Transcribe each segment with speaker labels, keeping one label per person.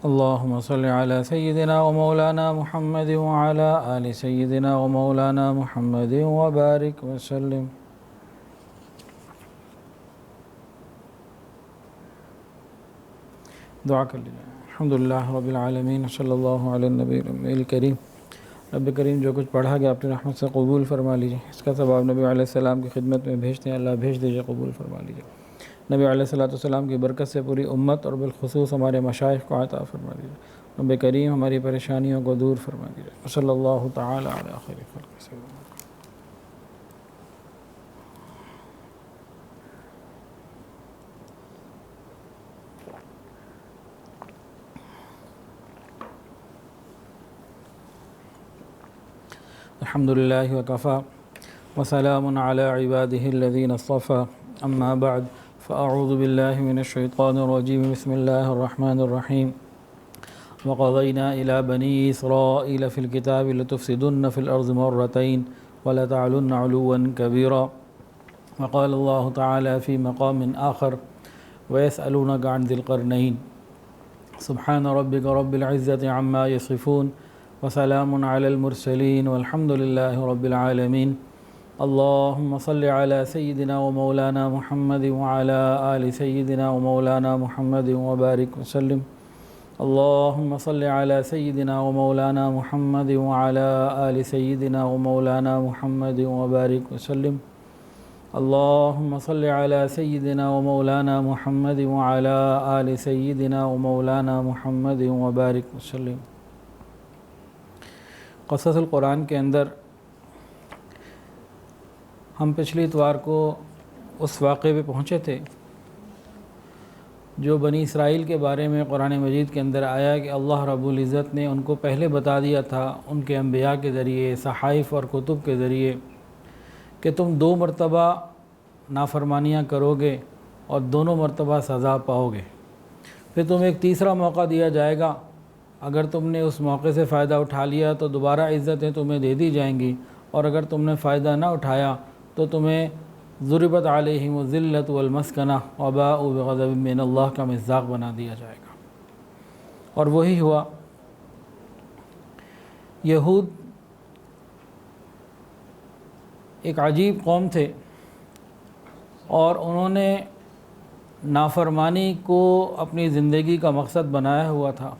Speaker 1: اللهم صل على سيدنا ومولانا محمد وعلى آل سيدنا ومولانا محمد وبارك وسلم. دعا کر لیجیے. الحمدللہ رب العالمین صلی اللہ علیہ النبی الکریم. رب کریم جو کچھ پڑھا گیا اپنی رحمت سے قبول فرما لیجیے. اس کا ثواب نبی علیہ السلام کی خدمت میں بھیجتے ہیں. اللہ بھیج دیجیے، قبول فرما لیجیے. نبی علیہ السلام کی برکت سے پوری امت اور بالخصوص ہمارے مشائخ کو عطا فرما دیجیے. رب کریم ہماری پریشانیوں کو دور فرما دیجیے. صلی اللہ تعالی علی خیر خلق سیدنا. الحمد لله وكفى وسلام على عباده الذين اصطفى. أما بعد فأعوذ بالله من الشيطان الرجيم. بسم الله الرحمن الرحيم. وقضينا إلى بني إسرائيل في الكتاب لتفسدن في الأرض مرتين ولتعلن علوا كبيرا. وقال الله تعالى في مقام آخر ويسألونك عن ذي القرنين. سبحان ربك رب العزة عما يصفون وسلام على المرسلين والحمد لله رب العالمين. اللهم صل على سيدنا ومولانا محمد وعلى آل سيدنا ومولانا محمد وبارك وسلم. اللهم صل على سيدنا ومولانا محمد وعلى آل سيدنا ومولانا محمد وبارك وسلم. اللهم صل على سيدنا ومولانا محمد وعلى آل سيدنا ومولانا محمد وبارك وسلم. قصص القرآن کے اندر ہم پچھلی اتوار کو اس واقعے پہ پہنچے تھے جو بنی اسرائیل کے بارے میں قرآن مجید کے اندر آیا کہ اللہ رب العزت نے ان کو پہلے بتا دیا تھا ان کے انبیاء کے ذریعے، صحائف اور کتب کے ذریعے کہ تم 2 مرتبہ نافرمانیاں کرو گے اور دونوں مرتبہ سزا پاؤ گے. پھر تمہیں ایک تیسرا موقع دیا جائے گا. اگر تم نے اس موقع سے فائدہ اٹھا لیا تو دوبارہ عزتیں تمہیں دے دی جائیں گی، اور اگر تم نے فائدہ نہ اٹھایا تو تمہیں ضربت علیہم الذلۃ والمسکنہ وباءوا بغضب من اللہ کا مصداق بنا دیا جائے گا. اور وہی ہوا. یہود ایک عجیب قوم تھے اور انہوں نے نافرمانی کو اپنی زندگی کا مقصد بنایا ہوا تھا.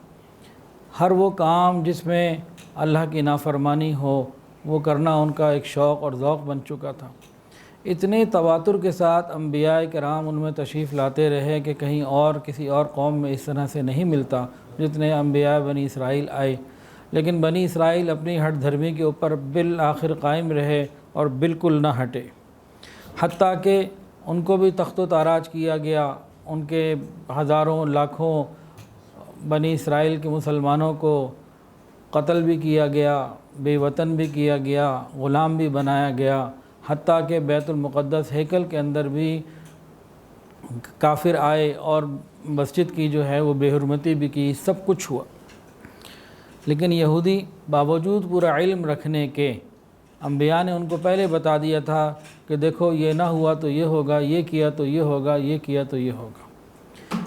Speaker 1: ہر وہ کام جس میں اللہ کی نافرمانی ہو وہ کرنا ان کا ایک شوق اور ذوق بن چکا تھا. اتنے تواتر کے ساتھ انبیاء کرام ان میں تشریف لاتے رہے کہ کہیں اور کسی اور قوم میں اس طرح سے نہیں ملتا جتنے انبیاء بنی اسرائیل آئے. لیکن بنی اسرائیل اپنی ہٹ دھرمی کے اوپر بالآخر قائم رہے اور بالکل نہ ہٹے، حتیٰ کہ ان کو بھی تخت و تاراج کیا گیا. ان کے ہزاروں لاکھوں بنی اسرائیل کے مسلمانوں کو قتل بھی کیا گیا، بے وطن بھی کیا گیا، غلام بھی بنایا گیا. حتیٰ کہ بیت المقدس ہیکل کے اندر بھی کافر آئے اور مسجد کی جو ہے وہ بے حرمتی بھی کی. سب کچھ ہوا. لیکن یہودی باوجود پورا علم رکھنے کے انبیاء نے ان کو پہلے بتا دیا تھا کہ دیکھو یہ نہ ہوا تو یہ ہوگا، یہ کیا تو یہ ہوگا، یہ کیا تو یہ ہوگا.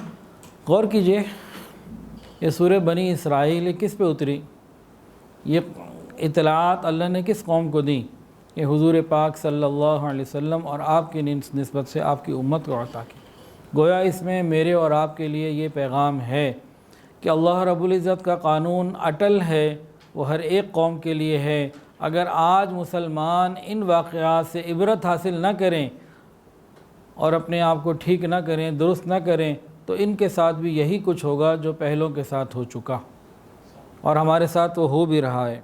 Speaker 1: غور کیجئے یہ سورہ بنی اسرائیل کس پہ اتری؟ یہ اطلاعات اللہ نے کس قوم کو دیں؟ یہ حضور پاک صلی اللہ علیہ وسلم اور آپ کی نسبت سے آپ کی امت کو عطا کی. گویا اس میں میرے اور آپ کے لیے یہ پیغام ہے کہ اللہ رب العزت کا قانون اٹل ہے، وہ ہر ایک قوم کے لیے ہے. اگر آج مسلمان ان واقعات سے عبرت حاصل نہ کریں اور اپنے آپ کو ٹھیک نہ کریں، درست نہ کریں، تو ان کے ساتھ بھی یہی کچھ ہوگا جو پہلوں کے ساتھ ہو چکا اور ہمارے ساتھ وہ ہو بھی رہا ہے.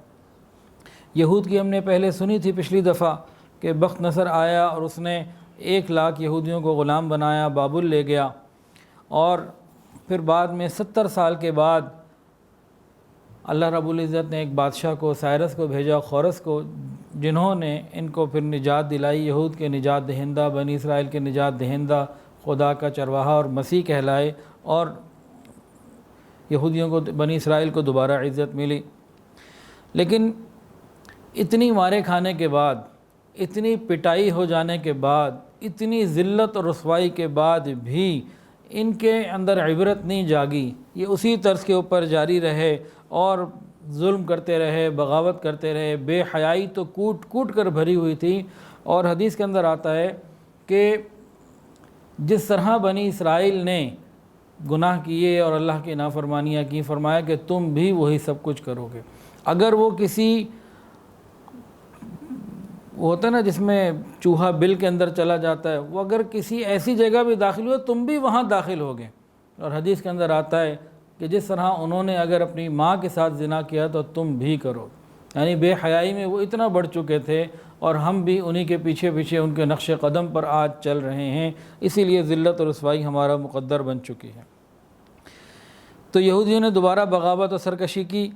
Speaker 1: یہود کی ہم نے پہلے سنی تھی پچھلی دفعہ کہ بخت نصر آیا اور اس نے 1,00,000 یہودیوں کو غلام بنایا، بابل لے گیا. اور پھر بعد میں 70 سال کے بعد اللہ رب العزت نے ایک بادشاہ کو، سائرس کو بھیجا، خورس کو، جنہوں نے ان کو پھر نجات دلائی. یہود کے نجات دہندہ، بنی اسرائیل کے نجات دہندہ، خدا کا چرواہا اور مسیح کہلائے، اور یہودیوں کو، بنی اسرائیل کو دوبارہ عزت ملی. لیکن اتنی مارے کھانے کے بعد، اتنی پٹائی ہو جانے کے بعد، اتنی ذلت اور رسوائی کے بعد بھی ان کے اندر عبرت نہیں جاگی، یہ اسی طرز کے اوپر جاری رہے اور ظلم کرتے رہے، بغاوت کرتے رہے، بے حیائی تو کوٹ کوٹ کر بھری ہوئی تھی۔ اور حدیث کے اندر آتا ہے کہ جس طرح بنی اسرائیل نے گناہ کیے اور اللہ کی نافرمانیاں کی، فرمایا کہ تم بھی وہی سب کچھ کرو گے۔ اگر وہ کسی، وہ ہوتا ہے نا جس میں چوہا بل کے اندر چلا جاتا ہے، وہ اگر کسی ایسی جگہ بھی داخل ہوئے تم بھی وہاں داخل ہوگے۔ اور حدیث کے اندر آتا ہے کہ جس طرح انہوں نے اگر اپنی ماں کے ساتھ زنا کیا تو تم بھی کرو، یعنی بے حیائی میں وہ اتنا بڑھ چکے تھے، اور ہم بھی انہی کے پیچھے پیچھے ان کے نقش قدم پر آج چل رہے ہیں، اسی لیے ذلت اور رسوائی ہمارا مقدر بن چکی ہے۔ تو یہودیوں نے دوبارہ بغاوت اور سرکشی کی،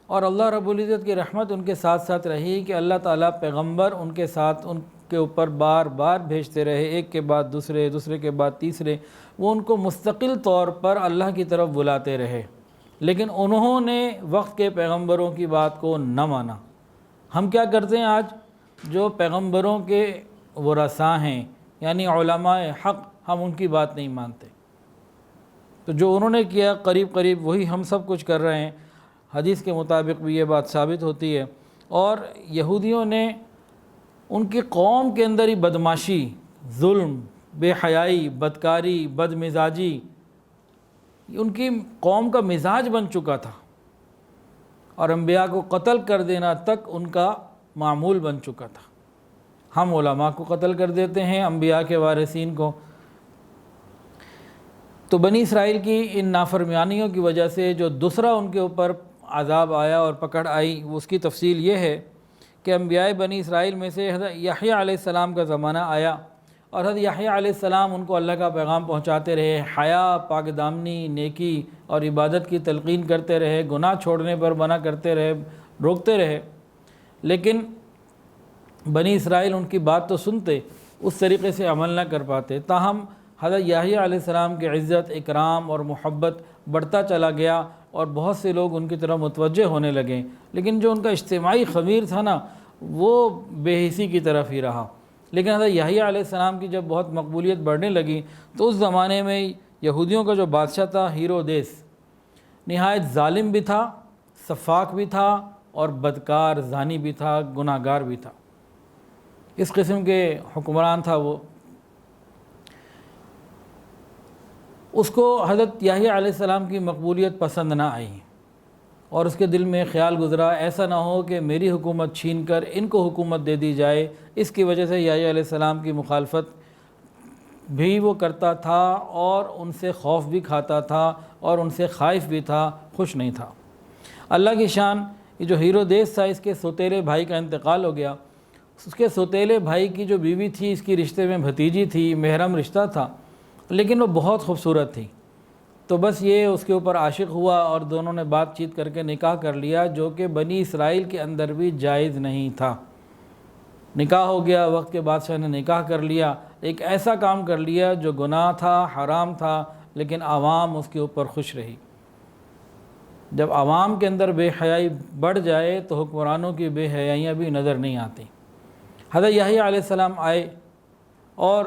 Speaker 1: اور اللہ رب العزت کی رحمت ان کے ساتھ ساتھ رہی کہ اللہ تعالیٰ پیغمبر ان کے ساتھ ان کے اوپر بار بار بھیجتے رہے، ایک کے بعد دوسرے، دوسرے کے بعد تیسرے، وہ ان کو مستقل طور پر اللہ کی طرف بلاتے رہے، لیکن انہوں نے وقت کے پیغمبروں کی بات کو نہ مانا۔ ہم کیا کرتے ہیں آج؟ جو پیغمبروں کے ورثاء ہیں یعنی علماء حق، ہم ان کی بات نہیں مانتے۔ تو جو انہوں نے کیا قریب قریب وہی ہم سب کچھ کر رہے ہیں۔ حدیث کے مطابق بھی یہ بات ثابت ہوتی ہے۔ اور یہودیوں نے ان کی قوم کے اندر ہی بدماشی، ظلم، بے حیائی، بدکاری، بد مزاجی، ان کی قوم کا مزاج بن چکا تھا، اور انبیاء کو قتل کر دینا تک ان کا معمول بن چکا تھا۔ ہم علماء کو قتل کر دیتے ہیں، انبیاء کے وارثین کو۔ تو بنی اسرائیل کی ان نافرمانیوں کی وجہ سے جو دوسرا ان کے اوپر عذاب آیا اور پکڑ آئی، اس کی تفصیل یہ ہے کہ انبیاء بنی اسرائیل میں سے حضرت یحییٰ علیہ السلام کا زمانہ آیا، اور حضرت یحییٰ علیہ السلام ان کو اللہ کا پیغام پہنچاتے رہے، حیا، پاک دامنی، نیکی اور عبادت کی تلقین کرتے رہے، گناہ چھوڑنے پر منع کرتے رہے، روکتے رہے، لیکن بنی اسرائیل ان کی بات تو سنتے، اس طریقے سے عمل نہ کر پاتے۔ تاہم حضرت یحییٰ علیہ السلام کی عزت، اکرام اور محبت بڑھتا چلا گیا، اور بہت سے لوگ ان کی طرف متوجہ ہونے لگے، لیکن جو ان کا اجتماعی خمیر تھا نا، وہ بے حسی کی طرف ہی رہا۔ لیکن حضرت یحییٰ علیہ السلام کی جب بہت مقبولیت بڑھنے لگی تو اس زمانے میں یہودیوں کا جو بادشاہ تھا ہیرودیس، نہایت ظالم بھی تھا، سفاک بھی تھا، اور بدکار، زانی بھی تھا، گناہ گار بھی تھا، اس قسم کے حکمران تھا وہ۔ اس کو حضرت یحییٰ علیہ السلام کی مقبولیت پسند نہ آئی، اور اس کے دل میں خیال گزرا ایسا نہ ہو کہ میری حکومت چھین کر ان کو حکومت دے دی جائے۔ اس کی وجہ سے یحییٰ علیہ السلام کی مخالفت بھی وہ کرتا تھا، اور ان سے خوف بھی کھاتا تھا، اور ان سے خائف بھی تھا، خوش نہیں تھا۔ اللہ کی شان، یہ جو ہیرودیس تھا، اس کے سوتیلے بھائی کا انتقال ہو گیا۔ اس کے سوتیلے بھائی کی جو بیوی تھی، اس کی رشتے میں بھتیجی تھی، محرم رشتہ تھا، لیکن وہ بہت خوبصورت تھی۔ تو بس یہ اس کے اوپر عاشق ہوا، اور دونوں نے بات چیت کر کے نکاح کر لیا، جو کہ بنی اسرائیل کے اندر بھی جائز نہیں تھا۔ نکاح ہو گیا، وقت کے بادشاہ نے نکاح کر لیا، ایک ایسا کام کر لیا جو گناہ تھا، حرام تھا، لیکن عوام اس کے اوپر خوش رہی۔ جب عوام کے اندر بے حیائی بڑھ جائے تو حکمرانوں کی بے حیائیاں بھی نظر نہیں آتی۔ حضرت یحییٰ علیہ السلام آئے اور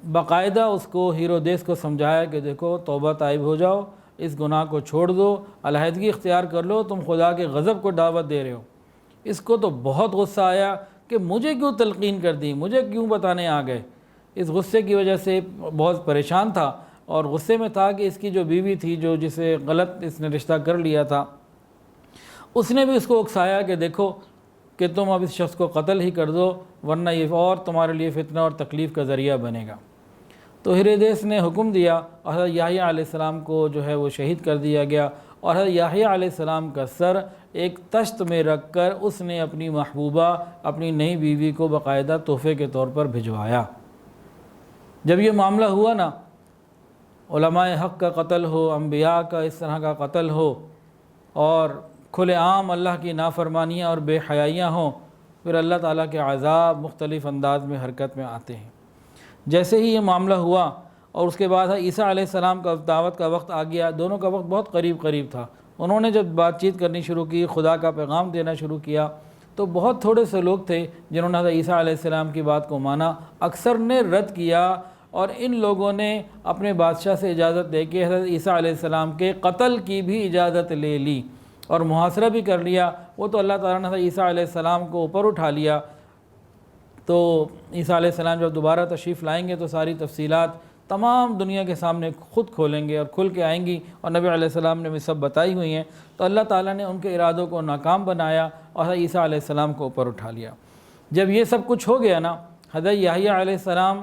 Speaker 1: باقاعدہ اس کو، ہیرودیس کو سمجھایا کہ دیکھو توبہ تائب ہو جاؤ، اس گناہ کو چھوڑ دو، علیحدگی اختیار کر لو، تم خدا کے غضب کو دعوت دے رہے ہو۔ اس کو تو بہت غصہ آیا کہ مجھے کیوں تلقین کر دی، مجھے کیوں بتانے آ گئے۔ اس غصے کی وجہ سے بہت پریشان تھا، اور غصے میں تھا کہ اس کی جو بیوی تھی، جو جسے غلط اس نے رشتہ کر لیا تھا، اس نے بھی اس کو اکسایا کہ دیکھو کہ تم اب اس شخص کو قتل ہی کر دو، ورنہ یہ اور تمہارے لیے فتنہ اور تکلیف کا ذریعہ بنے گا۔ تو ہیرودیس نے حکم دیا، اور حضرت یحییٰ علیہ السلام کو جو ہے وہ شہید کر دیا گیا، اور حضرت یحییٰ علیہ السلام کا سر ایک تشت میں رکھ کر اس نے اپنی محبوبہ، اپنی نئی بیوی کو باقاعدہ تحفے کے طور پر بھجوایا۔ جب یہ معاملہ ہوا نا، علماء حق کا قتل ہو، انبیاء کا اس طرح کا قتل ہو، اور کھلے عام اللہ کی نافرمانیاں اور بے حیائیاں ہوں، پھر اللہ تعالیٰ کے عذاب مختلف انداز میں حرکت میں آتے ہیں۔ جیسے ہی یہ معاملہ ہوا، اور اس کے بعد عیسیٰ علیہ السلام کا دعوت کا وقت آ گیا، دونوں کا وقت بہت قریب تھا۔ انہوں نے جب بات چیت کرنی شروع کی، خدا کا پیغام دینا شروع کیا، تو بہت تھوڑے سے لوگ تھے جنہوں نے حضرت عیسیٰ علیہ السلام کی بات کو مانا، اکثر نے رد کیا اور ان لوگوں نے اپنے بادشاہ سے اجازت دے کے حضرت عیسیٰ علیہ السلام کے قتل کی بھی اجازت لے لی اور محاصرہ بھی کر لیا۔ وہ تو اللہ تعالیٰ نے حضرت عیسیٰ علیہ السلام کو اوپر اٹھا لیا، تو عیسیٰ علیہ السلام جب دوبارہ تشریف لائیں گے تو ساری تفصیلات تمام دنیا کے سامنے خود کھولیں گے اور کھل کے آئیں گی، اور نبی علیہ السلام نے بھی سب بتائی ہوئی ہیں۔ تو اللہ تعالیٰ نے ان کے ارادوں کو ناکام بنایا اور حضرت عیسیٰ علیہ السلام کو اوپر اٹھا لیا۔ جب یہ سب کچھ ہو گیا نا، حضرت یحییٰ علیہ السلام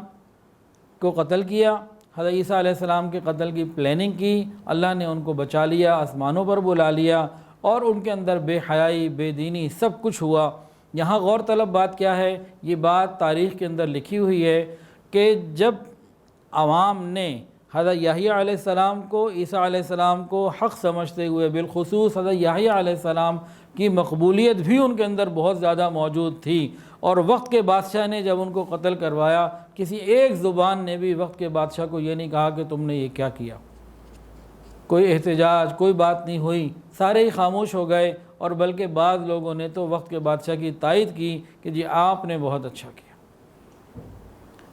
Speaker 1: کو قتل کیا، حضرت عیسیٰ علیہ السلام کے قتل کی پلاننگ کی، اللہ نے ان کو بچا لیا، آسمانوں پر بلا لیا، اور ان کے اندر بے حیائی، بے دینی سب کچھ ہوا۔ یہاں غور طلب بات کیا ہے، یہ بات تاریخ کے اندر لکھی ہوئی ہے کہ جب عوام نے حضرت یحییٰ علیہ السلام کو، عیسیٰ علیہ السلام کو حق سمجھتے ہوئے، بالخصوص حضرت یحییٰ علیہ السلام کی مقبولیت بھی ان کے اندر بہت زیادہ موجود تھی، اور وقت کے بادشاہ نے جب ان کو قتل کروایا، کسی ایک زبان نے بھی وقت کے بادشاہ کو یہ نہیں کہا کہ تم نے یہ کیا کیا، کوئی احتجاج، کوئی بات نہیں ہوئی، سارے ہی خاموش ہو گئے، اور بلکہ بعض لوگوں نے تو وقت کے بادشاہ کی تائید کی کہ جی آپ نے بہت اچھا کیا۔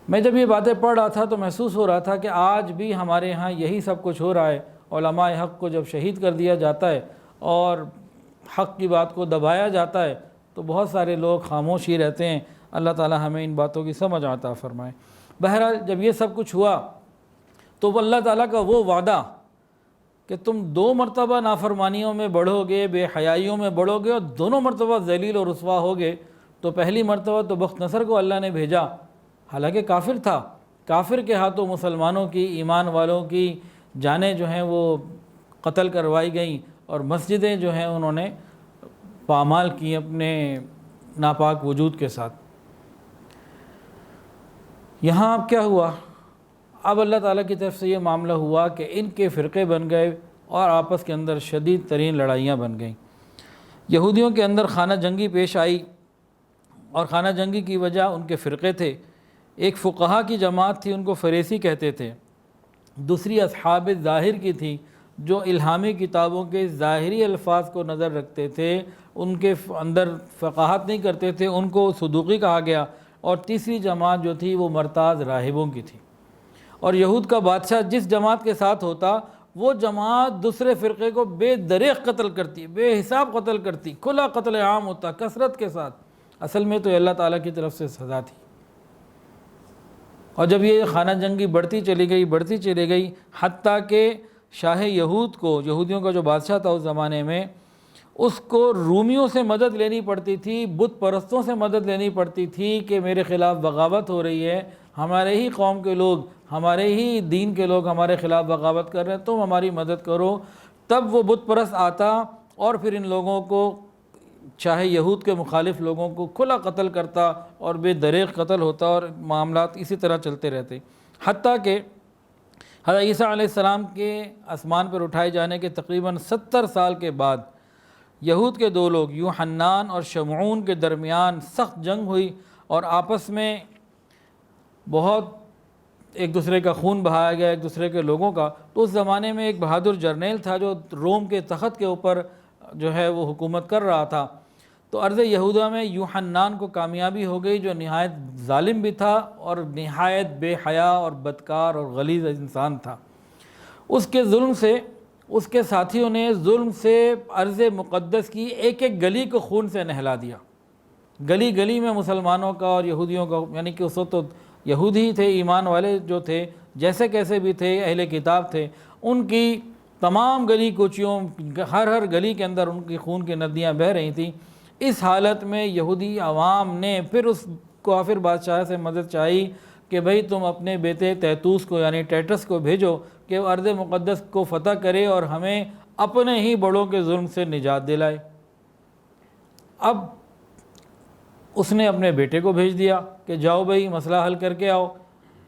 Speaker 1: میں جب یہ باتیں پڑھ رہا تھا تو محسوس ہو رہا تھا کہ آج بھی ہمارے ہاں یہی سب کچھ ہو رہا ہے۔ علماء حق کو جب شہید کر دیا جاتا ہے اور حق کی بات کو دبایا جاتا ہے تو بہت سارے لوگ خاموش ہی رہتے ہیں۔ اللہ تعالی ہمیں ان باتوں کی سمجھ عطا فرمائے۔ بہرحال جب یہ سب کچھ ہوا تو اللہ تعالیٰ کا وہ وعدہ کہ تم 2 مرتبہ نافرمانیوں میں بڑھو گے، بے حیائیوں میں بڑھو گے، اور دونوں مرتبہ ذلیل اور رسوا ہوگے، تو پہلی مرتبہ تو بخت نصر کو اللہ نے بھیجا، حالانکہ کافر تھا، کافر کے ہاتھوں مسلمانوں کی، ایمان والوں کی جانیں جو ہیں وہ قتل کروائی گئیں، اور مسجدیں جو ہیں انہوں نے پامال کی اپنے ناپاک وجود کے ساتھ۔ یہاں اب کیا ہوا؟ اب اللہ تعالیٰ کی طرف سے یہ معاملہ ہوا کہ ان کے فرقے بن گئے اور آپس کے اندر شدید ترین لڑائیاں بن گئیں۔ یہودیوں کے اندر خانہ جنگی پیش آئی، اور خانہ جنگی کی وجہ ان کے فرقے تھے۔ ایک فقہا کی جماعت تھی، ان کو فریسی کہتے تھے، دوسری اصحاب ظاہر کی تھی جو الہامی کتابوں کے ظاہری الفاظ کو نظر رکھتے تھے، ان کے اندر فقاہت نہیں کرتے تھے، ان کو صدوقی کہا گیا، اور تیسری جماعت جو تھی وہ مرتاض راہبوں کی تھی۔ اور یہود کا بادشاہ جس جماعت کے ساتھ ہوتا، وہ جماعت دوسرے فرقے کو بے دریغ قتل کرتی، بے حساب قتل کرتی، کھلا قتل عام ہوتا کثرت کے ساتھ۔ اصل میں تو یہ اللہ تعالیٰ کی طرف سے سزا تھی۔ اور جب یہ خانہ جنگی بڑھتی چلی گئی حتیٰ کہ شاہ یہود کو، یہودیوں کا جو بادشاہ تھا اس زمانے میں، اس کو رومیوں سے مدد لینی پڑتی تھی، بت پرستوں سے مدد لینی پڑتی تھی کہ میرے خلاف بغاوت ہو رہی ہے، ہمارے ہی قوم کے لوگ، ہمارے ہی دین کے لوگ ہمارے خلاف بغاوت کر رہے ہیں، تم ہماری مدد کرو۔ تب وہ بت پرست آتا اور پھر ان لوگوں کو، چاہے یہود کے مخالف لوگوں کو کھلا قتل کرتا اور بے دریغ قتل ہوتا، اور معاملات اسی طرح چلتے رہتے، حتیٰ کہ حضرت عیسیٰ علیہ السلام کے آسمان پر اٹھائے جانے کے تقریباً 70 سال کے بعد یہود کے 2 لوگ، یوحنان اور شمعون کے درمیان سخت جنگ ہوئی، اور آپس میں بہت ایک دوسرے کا خون بہایا گیا، ایک دوسرے کے لوگوں کا۔ تو اس زمانے میں ایک بہادر جرنیل تھا جو روم کے تخت کے اوپر جو ہے وہ حکومت کر رہا تھا۔ تو ارض یہودہ میں یوحنان کو کامیابی ہو گئی، جو نہایت ظالم بھی تھا اور نہایت بے حیا اور بدکار اور غلیظ انسان تھا۔ اس کے ظلم سے، اس کے ساتھیوں نے ظلم سے ارض مقدس کی ایک ایک گلی کو خون سے نہلا دیا۔ گلی گلی میں مسلمانوں کا اور یہودیوں کا، یعنی کہ اس وقت تو یہودی تھے، ایمان والے جو تھے، جیسے کیسے بھی تھے، اہل کتاب تھے، ان کی تمام گلی کوچیوں، ہر گلی کے اندر ان کی خون کی ندیاں بہہ رہی تھیں۔ اس حالت میں یہودی عوام نے پھر اس کافر بادشاہ سے مدد چاہی کہ بھئی تم اپنے بیٹے تیتوس کو، یعنی ٹیٹس کو بھیجو کہ وہ ارض مقدس کو فتح کرے اور ہمیں اپنے ہی بڑوں کے ظلم سے نجات دلائے۔ اب اس نے اپنے بیٹے کو بھیج دیا کہ جاؤ بھئی مسئلہ حل کر کے آؤ۔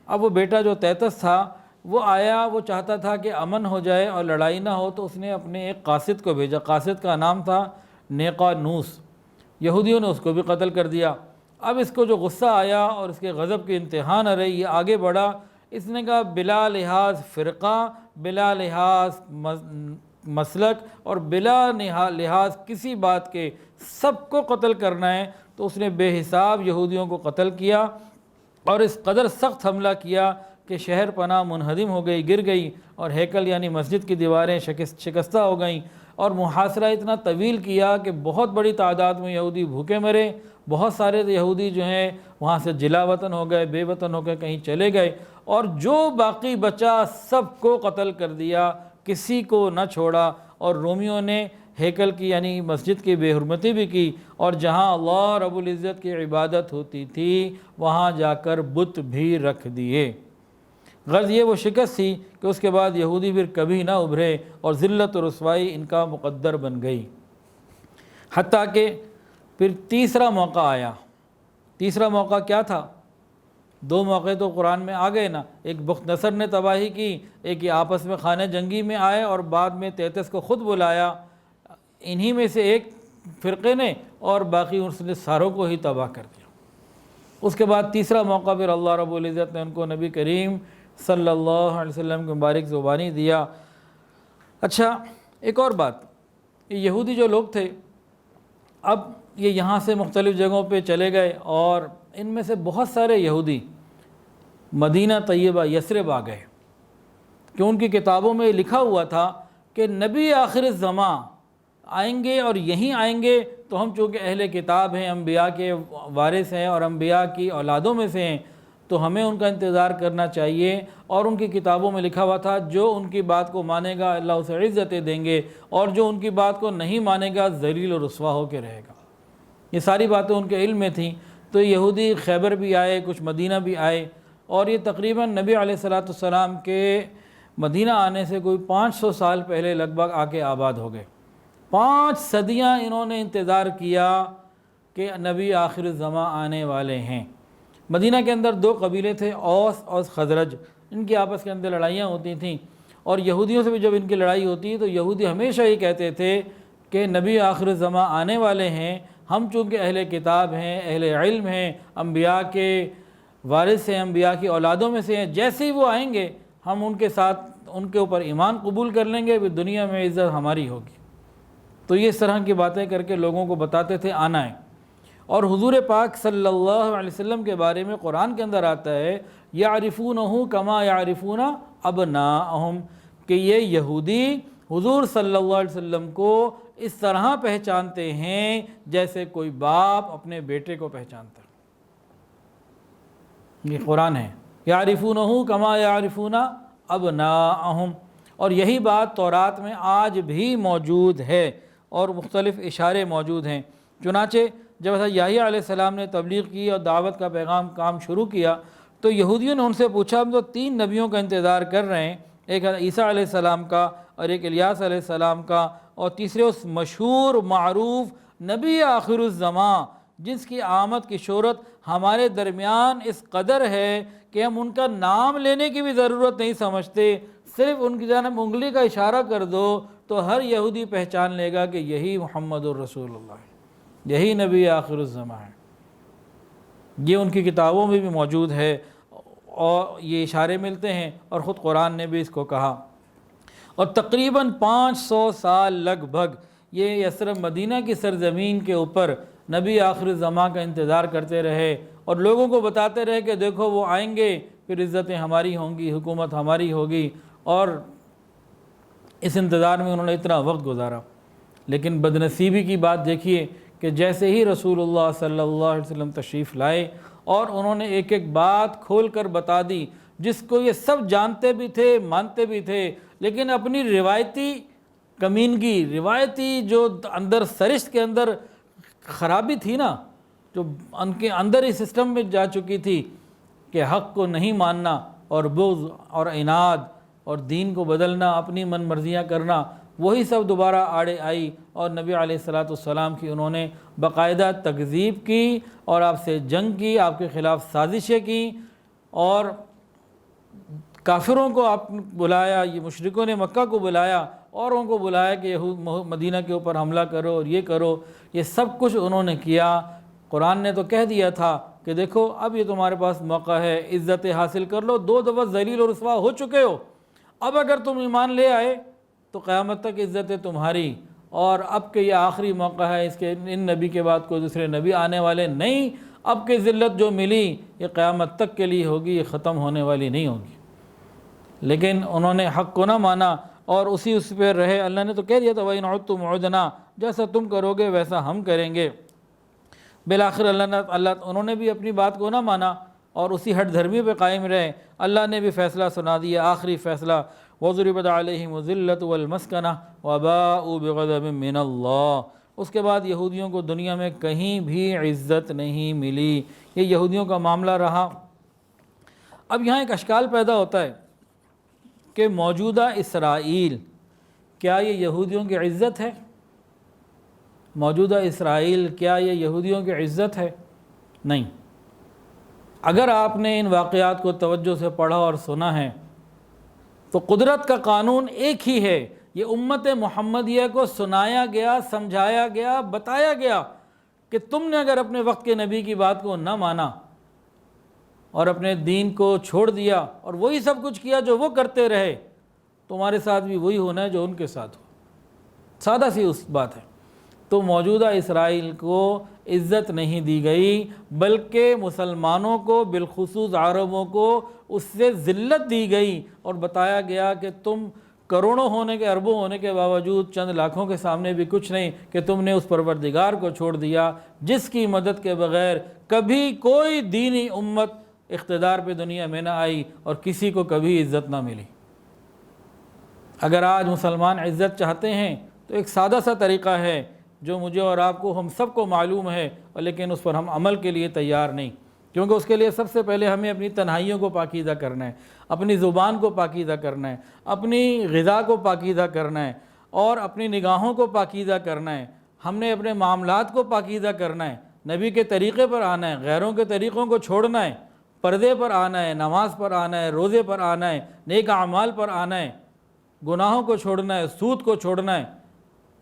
Speaker 1: اب وہ بیٹا جو تیتس تھا وہ آیا، وہ چاہتا تھا کہ امن ہو جائے اور لڑائی نہ ہو، تو اس نے اپنے ایک قاصد کو بھیجا۔ قاصد کا نام تھا نیقانوس۔ یہودیوں نے اس کو بھی قتل کر دیا۔ اب اس کو جو غصہ آیا اور اس کے غضب کی انتہا نہ رہی، یہ آگے بڑھا، اس نے کہا بلا لحاظ فرقہ، بلا لحاظ مسلک اور بلا لحاظ کسی بات کے سب کو قتل کرنا ہے۔ تو اس نے بے حساب یہودیوں کو قتل کیا، اور اس قدر سخت حملہ کیا کہ شہر پناہ منہدم ہو گئی، گر گئی، اور ہیکل یعنی مسجد کی دیواریں شکستہ ہو گئیں، اور محاصرہ اتنا طویل کیا کہ بہت بڑی تعداد میں یہودی بھوکے مرے، بہت سارے یہودی جو ہیں وہاں سے جلا وطن ہو گئے، بے وطن ہو گئے، کہیں چلے گئے، اور جو باقی بچا سب کو قتل کر دیا، کسی کو نہ چھوڑا۔ اور رومیوں نے ہیکل کی یعنی مسجد کی بے حرمتی بھی کی، اور جہاں اللہ رب العزت کی عبادت ہوتی تھی وہاں جا کر بت بھی رکھ دیے۔ غرض یہ وہ شکست تھی کہ اس کے بعد یہودی پھر کبھی نہ ابھرے، اور ذلت و رسوائی ان کا مقدر بن گئی۔ حتیٰ کہ پھر تیسرا موقع آیا۔ تیسرا موقع کیا تھا؟ دو موقع تو قرآن میں آ گئے نا، ایک بخت نصر نے تباہی کی، ایک یہ آپس میں خانہ جنگی میں آئے اور بعد میں 33 کو خود بلایا، انہی میں سے ایک فرقے نے، اور باقی اس نے ساروں کو ہی تباہ کر دیا۔ اس کے بعد تیسرا موقع پھر اللہ رب العزت نے ان کو نبی کریم صلی اللہ علیہ وسلم کی مبارک زبانی دیا۔ اچھا ایک اور بات، یہ یہودی جو لوگ تھے اب یہ یہاں سے مختلف جگہوں پہ چلے گئے، اور ان میں سے بہت سارے یہودی مدینہ طیبہ یثرب آ گئے، کہ ان کی کتابوں میں لکھا ہوا تھا کہ نبی آخر الزماں آئیں گے، اور یہیں آئیں گے تو ہم چونکہ اہل کتاب ہیں، انبیاء کے وارث ہیں اور انبیاء کی اولادوں میں سے ہیں، تو ہمیں ان کا انتظار کرنا چاہیے۔ اور ان کی کتابوں میں لکھا ہوا تھا جو ان کی بات کو مانے گا اللہ اسے عزتیں دیں گے، اور جو ان کی بات کو نہیں مانے گا ذلیل و رسوا ہو کے رہے گا۔ یہ ساری باتیں ان کے علم میں تھیں۔ تو یہودی خیبر بھی آئے، کچھ مدینہ بھی آئے، اور یہ تقریباً نبی علیہ السلام کے مدینہ آنے سے کوئی 500 سال پہلے لگ بھگ آ کے آباد ہو گئے۔ 5 صدیاں انہوں نے انتظار کیا کہ نبی آخر الزماں آنے والے ہیں۔ مدینہ کے اندر 2 قبیلے تھے، اوس اور خزرج، ان کی آپس کے اندر لڑائیاں ہوتی تھیں، اور یہودیوں سے بھی جب ان کی لڑائی ہوتی ہے تو یہودی ہمیشہ یہ کہتے تھے کہ نبی آخر الزماں آنے والے ہیں، ہم چونکہ اہل کتاب ہیں، اہل علم ہیں، انبیاء کے وارث ہیں، انبیاء کی اولادوں میں سے ہیں، جیسے ہی وہ آئیں گے ہم ان کے ساتھ ان کے اوپر ایمان قبول کر لیں گے، پھر دنیا میں عزت ہماری ہوگی۔ تو یہ اس طرح کی باتیں کر کے لوگوں کو بتاتے تھے آنا ہے۔ اور حضور پاک صلی اللہ علیہ وسلم کے بارے میں قرآن کے اندر آتا ہے یعرفونہ کما یعرفون ابناءہم، کہ یہ یہودی حضور صلی اللہ علیہ وسلم کو اس طرح پہچانتے ہیں جیسے کوئی باپ اپنے بیٹے کو پہچانتا ہے۔ یہ قرآن ہے، یعرفونہ کما یعرفون ابناءہم، اور یہی بات تورات میں آج بھی موجود ہے، اور مختلف اشارے موجود ہیں۔ چنانچہ جب حضرت یحییٰ علیہ السلام نے تبلیغ کی اور دعوت کا پیغام کام شروع کیا تو یہودیوں نے ان سے پوچھا، ہم تو 3 نبیوں کا انتظار کر رہے ہیں، ایک عیسیٰ علیہ السلام کا، اور ایک الیاس علیہ السلام کا، اور تیسرے اس مشہور معروف نبی آخر الزماں جس کی آمد کی شہرت ہمارے درمیان اس قدر ہے کہ ہم ان کا نام لینے کی بھی ضرورت نہیں سمجھتے، صرف ان کی جانب انگلی کا اشارہ کر دو تو ہر یہودی پہچان لے گا کہ یہی محمد الرسول اللہ ہے، یہی نبی آخر الزماں ہے۔ یہ ان کی کتابوں میں بھی موجود ہے، اور یہ اشارے ملتے ہیں، اور خود قرآن نے بھی اس کو کہا۔ اور تقریباً 500 سال لگ بھگ یہ یثرب مدینہ کی سرزمین کے اوپر نبی آخر الزماں کا انتظار کرتے رہے، اور لوگوں کو بتاتے رہے کہ دیکھو وہ آئیں گے، پھر عزتیں ہماری ہوں گی، حکومت ہماری ہوگی، اور اس انتظار میں انہوں نے اتنا وقت گزارا۔ لیکن بدنصیبی کی بات دیکھیے کہ جیسے ہی رسول اللہ صلی اللہ علیہ وسلم تشریف لائے اور انہوں نے ایک ایک بات کھول کر بتا دی جس کو یہ سب جانتے بھی تھے، مانتے بھی تھے، لیکن اپنی روایتی کمینگی، روایتی جو اندر سرشت کے اندر خرابی تھی نا، جو ان کے اندر ہی سسٹم میں جا چکی تھی کہ حق کو نہیں ماننا، اور بغض اور عناد اور دین کو بدلنا، اپنی من مرضیاں کرنا، وہی سب دوبارہ آڑے آئی، اور نبی علیہ السلام کی انہوں نے باقاعدہ تکذیب کی، اور آپ سے جنگ کی، آپ کے خلاف سازشیں کی، اور کافروں کو آپ نے بلایا، یہ مشرکوں نے مکہ کو بلایا، اور ان کو بلایا کہ مدینہ کے اوپر حملہ کرو اور یہ کرو، یہ سب کچھ انہوں نے کیا۔ قرآن نے تو کہہ دیا تھا کہ دیکھو اب یہ تمہارے پاس موقع ہے، عزت حاصل کر لو، 2 دفعہ ذلیل و رسوا ہو چکے ہو، اب اگر تم ایمان لے آئے تو قیامت تک عزت ہے تمہاری، اور اب کہ یہ آخری موقع ہے، اس کے ان نبی کے بعد کوئی دوسرے نبی آنے والے نہیں، اب کہ ذلت جو ملی یہ قیامت تک کے لیے ہوگی، یہ ختم ہونے والی نہیں ہوگی۔ لیکن انہوں نے حق کو نہ مانا اور اس پہ رہے۔ اللہ نے تو کہہ دیا تھا وَإِنْ عُدْتُمْ عُدْنَا، جیسا تم کرو گے ویسا ہم کریں گے۔ بالآخر انہوں نے بھی اپنی بات کو نہ مانا اور اسی ہٹ دھرمی پہ قائم رہے۔ اللہ نے بھی فیصلہ سنا دیا، آخری فیصلہ، وَضُرِبَتْ عَلَيْهِمُ الذِّلَّةُ وَالْمَسْكَنَةُ وَبَاءُوا بِغَضَبٍ مِّنَ اللَّهِ۔ اس کے بعد یہودیوں کو دنیا میں کہیں بھی عزت نہیں ملی۔ یہ یہودیوں کا معاملہ رہا۔ اب یہاں ایک اشکال پیدا ہوتا ہے کہ موجودہ اسرائیل، کیا یہ یہودیوں کی عزت ہے؟ موجودہ اسرائیل کیا یہ یہودیوں کی عزت ہے؟ نہیں۔ اگر آپ نے ان واقعات کو توجہ سے پڑھا اور سنا ہے تو قدرت کا قانون ایک ہی ہے۔ یہ امت محمدیہ کو سنایا گیا، سمجھایا گیا، بتایا گیا کہ تم نے اگر اپنے وقت کے نبی کی بات کو نہ مانا اور اپنے دین کو چھوڑ دیا اور وہی سب کچھ کیا جو وہ کرتے رہے، تمہارے ساتھ بھی وہی ہونا ہے جو ان کے ساتھ ہو۔ سادہ سی اس بات ہے۔ تو موجودہ اسرائیل کو عزت نہیں دی گئی، بلکہ مسلمانوں کو بالخصوص عربوں کو اس سے ذلت دی گئی اور بتایا گیا کہ تم کروڑوں ہونے کے، اربوں ہونے کے باوجود چند لاکھوں کے سامنے بھی کچھ نہیں کہ تم نے اس پروردگار کو چھوڑ دیا جس کی مدد کے بغیر کبھی کوئی دینی امت اقتدار پہ دنیا میں نہ آئی اور کسی کو کبھی عزت نہ ملی۔ اگر آج مسلمان عزت چاہتے ہیں تو ایک سادہ سا طریقہ ہے جو مجھے اور آپ کو، ہم سب کو معلوم ہے، لیکن اس پر ہم عمل کے لیے تیار نہیں، کیونکہ اس کے لیے سب سے پہلے ہمیں اپنی تنہائیوں کو پاکیزہ کرنا ہے، اپنی زبان کو پاکیزہ کرنا ہے، اپنی غذا کو پاکیزہ کرنا ہے اور اپنی نگاہوں کو پاکیزہ کرنا ہے۔ ہم نے اپنے معاملات کو پاکیزہ کرنا ہے، نبی کے طریقے پر آنا ہے، غیروں کے طریقوں کو چھوڑنا ہے، پردے پر آنا ہے، نماز پر آنا ہے، روزے پر آنا ہے، نیک اعمال پر آنا ہے، گناہوں کو چھوڑنا ہے، سود کو چھوڑنا ہے،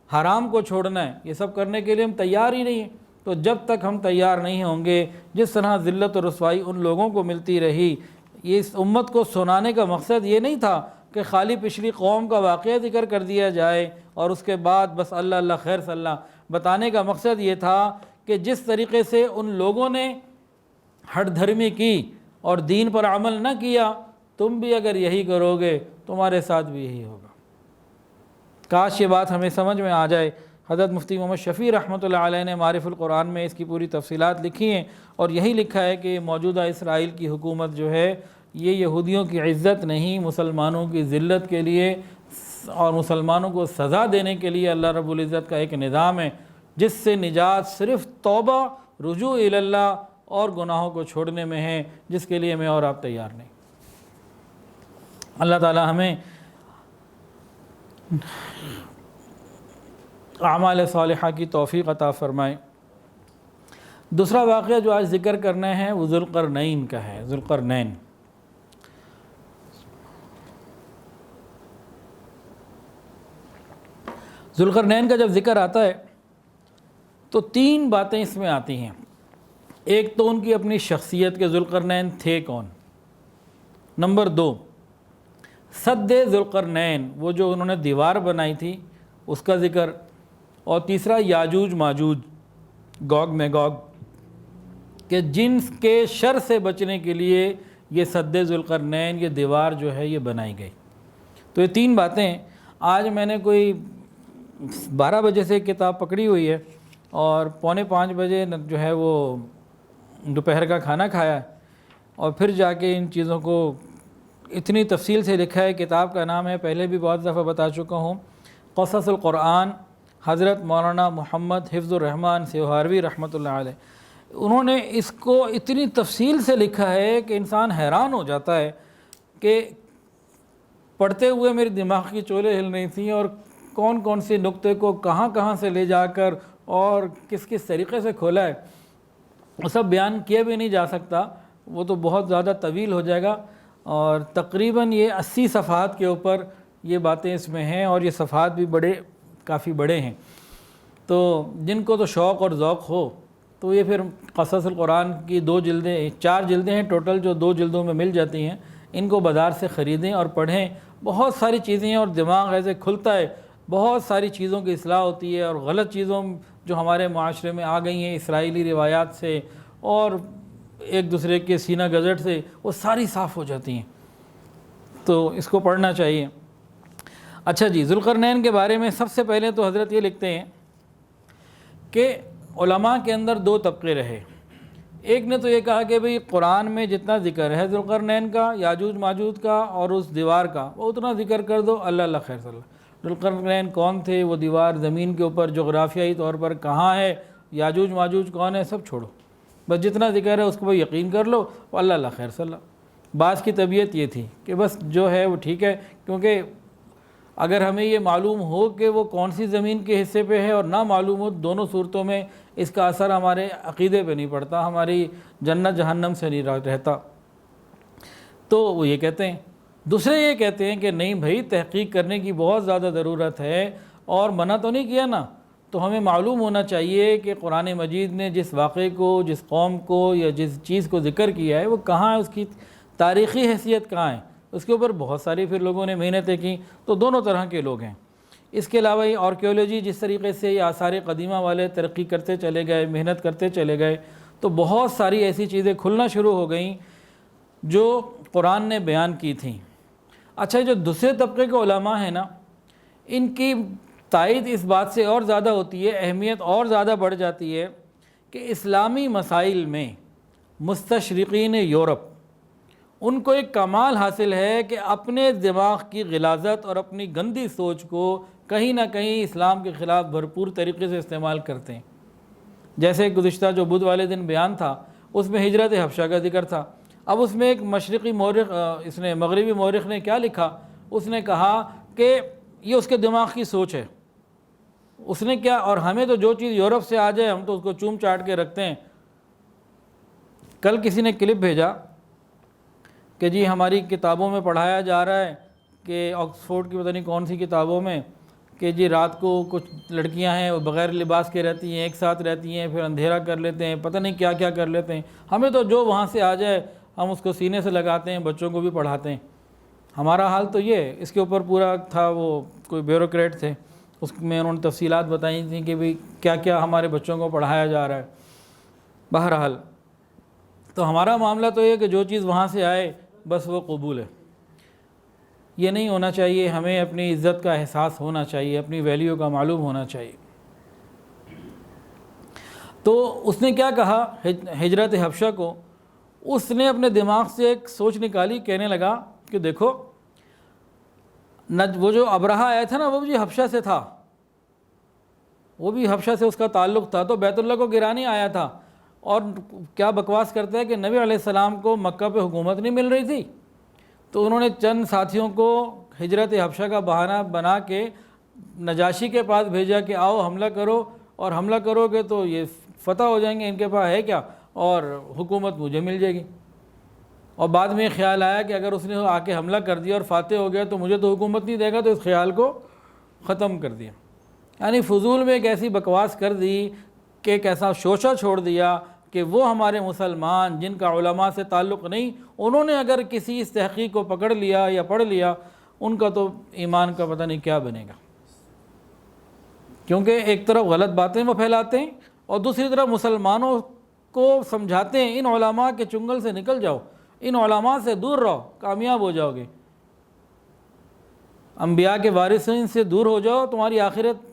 Speaker 1: حرام کو چھوڑنا ہے۔ یہ سب کرنے کے لیے ہم تیار ہی نہیں ہیں۔ تو جب تک ہم تیار نہیں ہوں گے، جس طرح ذلت و رسوائی ان لوگوں کو ملتی رہی، یہ اس امت کو سنانے کا مقصد یہ نہیں تھا کہ خالی پچھلی قوم کا واقعہ ذکر کر دیا جائے اور اس کے بعد بس اللہ اللہ خیر صلی اللہ۔ بتانے کا مقصد یہ تھا کہ جس طریقے سے ان لوگوں نے ہٹ دھرمی کی اور دین پر عمل نہ کیا، تم بھی اگر یہی کرو گے تمہارے ساتھ بھی یہی ہوگا۔ کاش یہ بات ہمیں سمجھ میں آ جائے۔ حضرت مفتی محمد شفیع رحمۃ اللہ علیہ نے معارف القرآن میں اس کی پوری تفصیلات لکھی ہیں اور یہی لکھا ہے کہ موجودہ اسرائیل کی حکومت جو ہے یہ یہودیوں کی عزت نہیں، مسلمانوں کی ذلت کے لیے اور مسلمانوں کو سزا دینے کے لیے اللہ رب العزت کا ایک نظام ہے، جس سے نجات صرف توبہ، رجوع الی اللہ اور گناہوں کو چھوڑنے میں ہے، جس کے لیے میں اور آپ تیار نہیں۔ اللہ تعالی ہمیں اعمال صالحہ کی توفیق عطا فرمائے۔ دوسرا واقعہ جو آج ذکر کرنا ہے وہ ذوالقرنین کا ہے۔ ذوالقرنین، ذوالقرنین کا جب ذکر آتا ہے تو تین باتیں اس میں آتی ہیں۔ ایک تو ان کی اپنی شخصیت کے ذوالقرنین تھے کون، نمبر دو سد ذوالقرنین، وہ جو انہوں نے دیوار بنائی تھی اس کا ذکر، اور تیسرا یاجوج ماجوج، گوگ میگوگ، کہ جن کے شر سے بچنے کے لیے یہ سد ذوالقرنین، یہ دیوار جو ہے یہ بنائی گئی۔ تو یہ تین باتیں آج میں نے کوئی 12 بجے سے کتاب پکڑی ہوئی ہے اور 4:45 بجے جو ہے وہ دوپہر کا کھانا کھایا ہے اور پھر جا کے ان چیزوں کو اتنی تفصیل سے لکھا ہے۔ کتاب کا نام ہے، پہلے بھی بہت دفعہ بتا چکا ہوں، قصص القرآن، حضرت مولانا محمد حفظ الرحمن سیوہاروی رحمۃ اللہ علیہ۔ انہوں نے اس کو اتنی تفصیل سے لکھا ہے کہ انسان حیران ہو جاتا ہے کہ پڑھتے ہوئے میری دماغ کی چولیں ہل رہی تھیں اور کون کون سے نقطے کو کہاں کہاں سے لے جا کر اور کس کس طریقے سے کھولا ہے، وہ سب بیان کیا بھی نہیں جا سکتا، وہ تو بہت زیادہ طویل ہو جائے گا۔ اور تقریباً یہ 80 صفحات کے اوپر یہ باتیں اس میں ہیں اور یہ صفحات بھی کافی بڑے ہیں۔ تو جن کو تو شوق اور ذوق ہو تو یہ پھر قصص القرآن کی 2 جلدیں، 4 جلدیں ہیں ٹوٹل جو 2 جلدوں میں مل جاتی ہیں، ان کو بازار سے خریدیں اور پڑھیں۔ بہت ساری چیزیں ہیں اور دماغ ایسے کھلتا ہے، بہت ساری چیزوں کی اصلاح ہوتی ہے اور غلط چیزوں جو ہمارے معاشرے میں آ گئی ہیں اسرائیلی روایات سے اور ایک دوسرے کے سینہ گزٹ سے، وہ ساری صاف ہو جاتی ہیں۔ تو اس کو پڑھنا چاہیے۔ اچھا جی، ذوالقرنین کے بارے میں سب سے پہلے تو حضرت یہ لکھتے ہیں کہ علماء کے اندر دو طبقے رہے۔ ایک نے تو یہ کہا کہ بھئی قرآن میں جتنا ذکر ہے ذوالقرنین کا، یاجوج ماجوج کا اور اس دیوار کا، وہ اتنا ذکر کر دو، اللہ اللہ خیر صلی اللہ۔ ذوالقرنین کون تھے، وہ دیوار زمین کے اوپر جغرافیائی طور پر کہاں ہے، یاجوج ماجوج کون ہے، سب چھوڑو، بس جتنا ذکر ہے اس کو یقین کر لو، اللہ اللہ خیر صلی اللہ۔ بعض کی طبیعت یہ تھی کہ بس جو ہے وہ ٹھیک ہے، کیونکہ اگر ہمیں یہ معلوم ہو کہ وہ کون سی زمین کے حصے پہ ہے اور نہ معلوم ہو، دونوں صورتوں میں اس کا اثر ہمارے عقیدے پہ نہیں پڑتا، ہماری جنت جہنم سے نہیں رہتا۔ تو وہ یہ کہتے ہیں۔ دوسرے یہ کہتے ہیں کہ نہیں بھائی، تحقیق کرنے کی بہت زیادہ ضرورت ہے، اور منع تو نہیں کیا نا، تو ہمیں معلوم ہونا چاہیے کہ قرآن مجید نے جس واقعے کو، جس قوم کو یا جس چیز کو ذکر کیا ہے وہ کہاں ہے، اس کی تاریخی حیثیت کہاں ہے۔ اس کے اوپر بہت ساری پھر لوگوں نے محنتیں کی، تو دونوں طرح کے لوگ ہیں۔ اس کے علاوہ یہ آرکیولوجی جس طریقے سے یہ آثار قدیمہ والے ترقی کرتے چلے گئے، محنت کرتے چلے گئے، تو بہت ساری ایسی چیزیں کھلنا شروع ہو گئیں جو قرآن نے بیان کی تھیں۔ اچھا، جو دوسرے طبقے کے علماء ہیں نا، ان کی تائید اس بات سے اور زیادہ ہوتی ہے، اہمیت اور زیادہ بڑھ جاتی ہے کہ اسلامی مسائل میں مستشرقین یورپ، ان کو ایک کمال حاصل ہے کہ اپنے دماغ کی غلاظت اور اپنی گندی سوچ کو کہیں نہ کہیں اسلام کے خلاف بھرپور طریقے سے استعمال کرتے ہیں۔ جیسے گزشتہ جو بدھ والے دن بیان تھا، اس میں ہجرت حبشہ کا ذکر تھا۔ اب اس میں ایک مشرقی مورخ، مغربی مورخ نے کیا لکھا، اس نے کہا کہ یہ اس کے دماغ کی سوچ ہے۔ اس نے کیا، اور ہمیں تو جو چیز یورپ سے آ جائے ہم تو اس کو چوم چاٹ کے رکھتے ہیں۔ کل کسی نے کلپ بھیجا کہ جی ہماری کتابوں میں پڑھایا جا رہا ہے کہ آکسفورڈ کی پتہ نہیں کون سی کتابوں میں کہ جی رات کو کچھ لڑکیاں ہیں وہ بغیر لباس کے رہتی ہیں، ایک ساتھ رہتی ہیں، پھر اندھیرا کر لیتے ہیں، پتہ نہیں کیا کیا کر لیتے ہیں۔ ہمیں تو جو وہاں سے آ جائے ہم اس کو سینے سے لگاتے ہیں، بچوں کو بھی پڑھاتے ہیں۔ ہمارا حال تو یہ ہے۔ اس کے اوپر پورا تھا، وہ کوئی بیوروکریٹ تھے، اس میں انہوں نے تفصیلات بتائی تھیں کہ بھئی کیا کیا ہمارے بچوں کو پڑھایا جا رہا ہے۔ بہرحال تو ہمارا معاملہ تو یہ کہ جو چیز وہاں سے آئے بس وہ قبول ہے۔ یہ نہیں ہونا چاہیے، ہمیں اپنی عزت کا احساس ہونا چاہیے، اپنی ویلیو کا معلوم ہونا چاہیے۔ تو اس نے کیا کہا ہجرت حبشہ کو، اس نے اپنے دماغ سے ایک سوچ نکالی، کہنے لگا کہ دیکھو وہ جو ابرہہ آیا تھا نا، وہ بھی حبشہ سے تھا، وہ بھی حبشہ سے اس کا تعلق تھا، تو بیت اللہ کو گرانے آیا تھا، اور کیا بکواس کرتا ہے کہ نبی علیہ السلام کو مکہ پہ حکومت نہیں مل رہی تھی، تو انہوں نے چند ساتھیوں کو ہجرت حبشہ کا بہانہ بنا کے نجاشی کے پاس بھیجا کہ آؤ حملہ کرو، اور حملہ کرو گے تو یہ فتح ہو جائیں گے، ان کے پاس ہے کیا، اور حکومت مجھے مل جائے گی۔ اور بعد میں خیال آیا کہ اگر اس نے آ کے حملہ کر دیا اور فاتح ہو گیا تو مجھے تو حکومت نہیں دے گا، تو اس خیال کو ختم کر دیا۔ یعنی فضول میں ایک ایسی بکواس کر دی کہ ایک ایسا شوشہ چھوڑ دیا کہ وہ ہمارے مسلمان جن کا علماء سے تعلق نہیں، انہوں نے اگر کسی اس تحقیق کو پکڑ لیا یا پڑھ لیا، ان کا تو ایمان کا پتہ نہیں کیا بنے گا، کیونکہ ایک طرف غلط باتیں وہ پھیلاتے ہیں اور دوسری طرف مسلمانوں کو سمجھاتے ہیں ان علماء کے چنگل سے نکل جاؤ، ان علماء سے دور رہو، کامیاب ہو جاؤ گے، انبیاء کے وارثین سے دور ہو جاؤ، تمہاری آخرت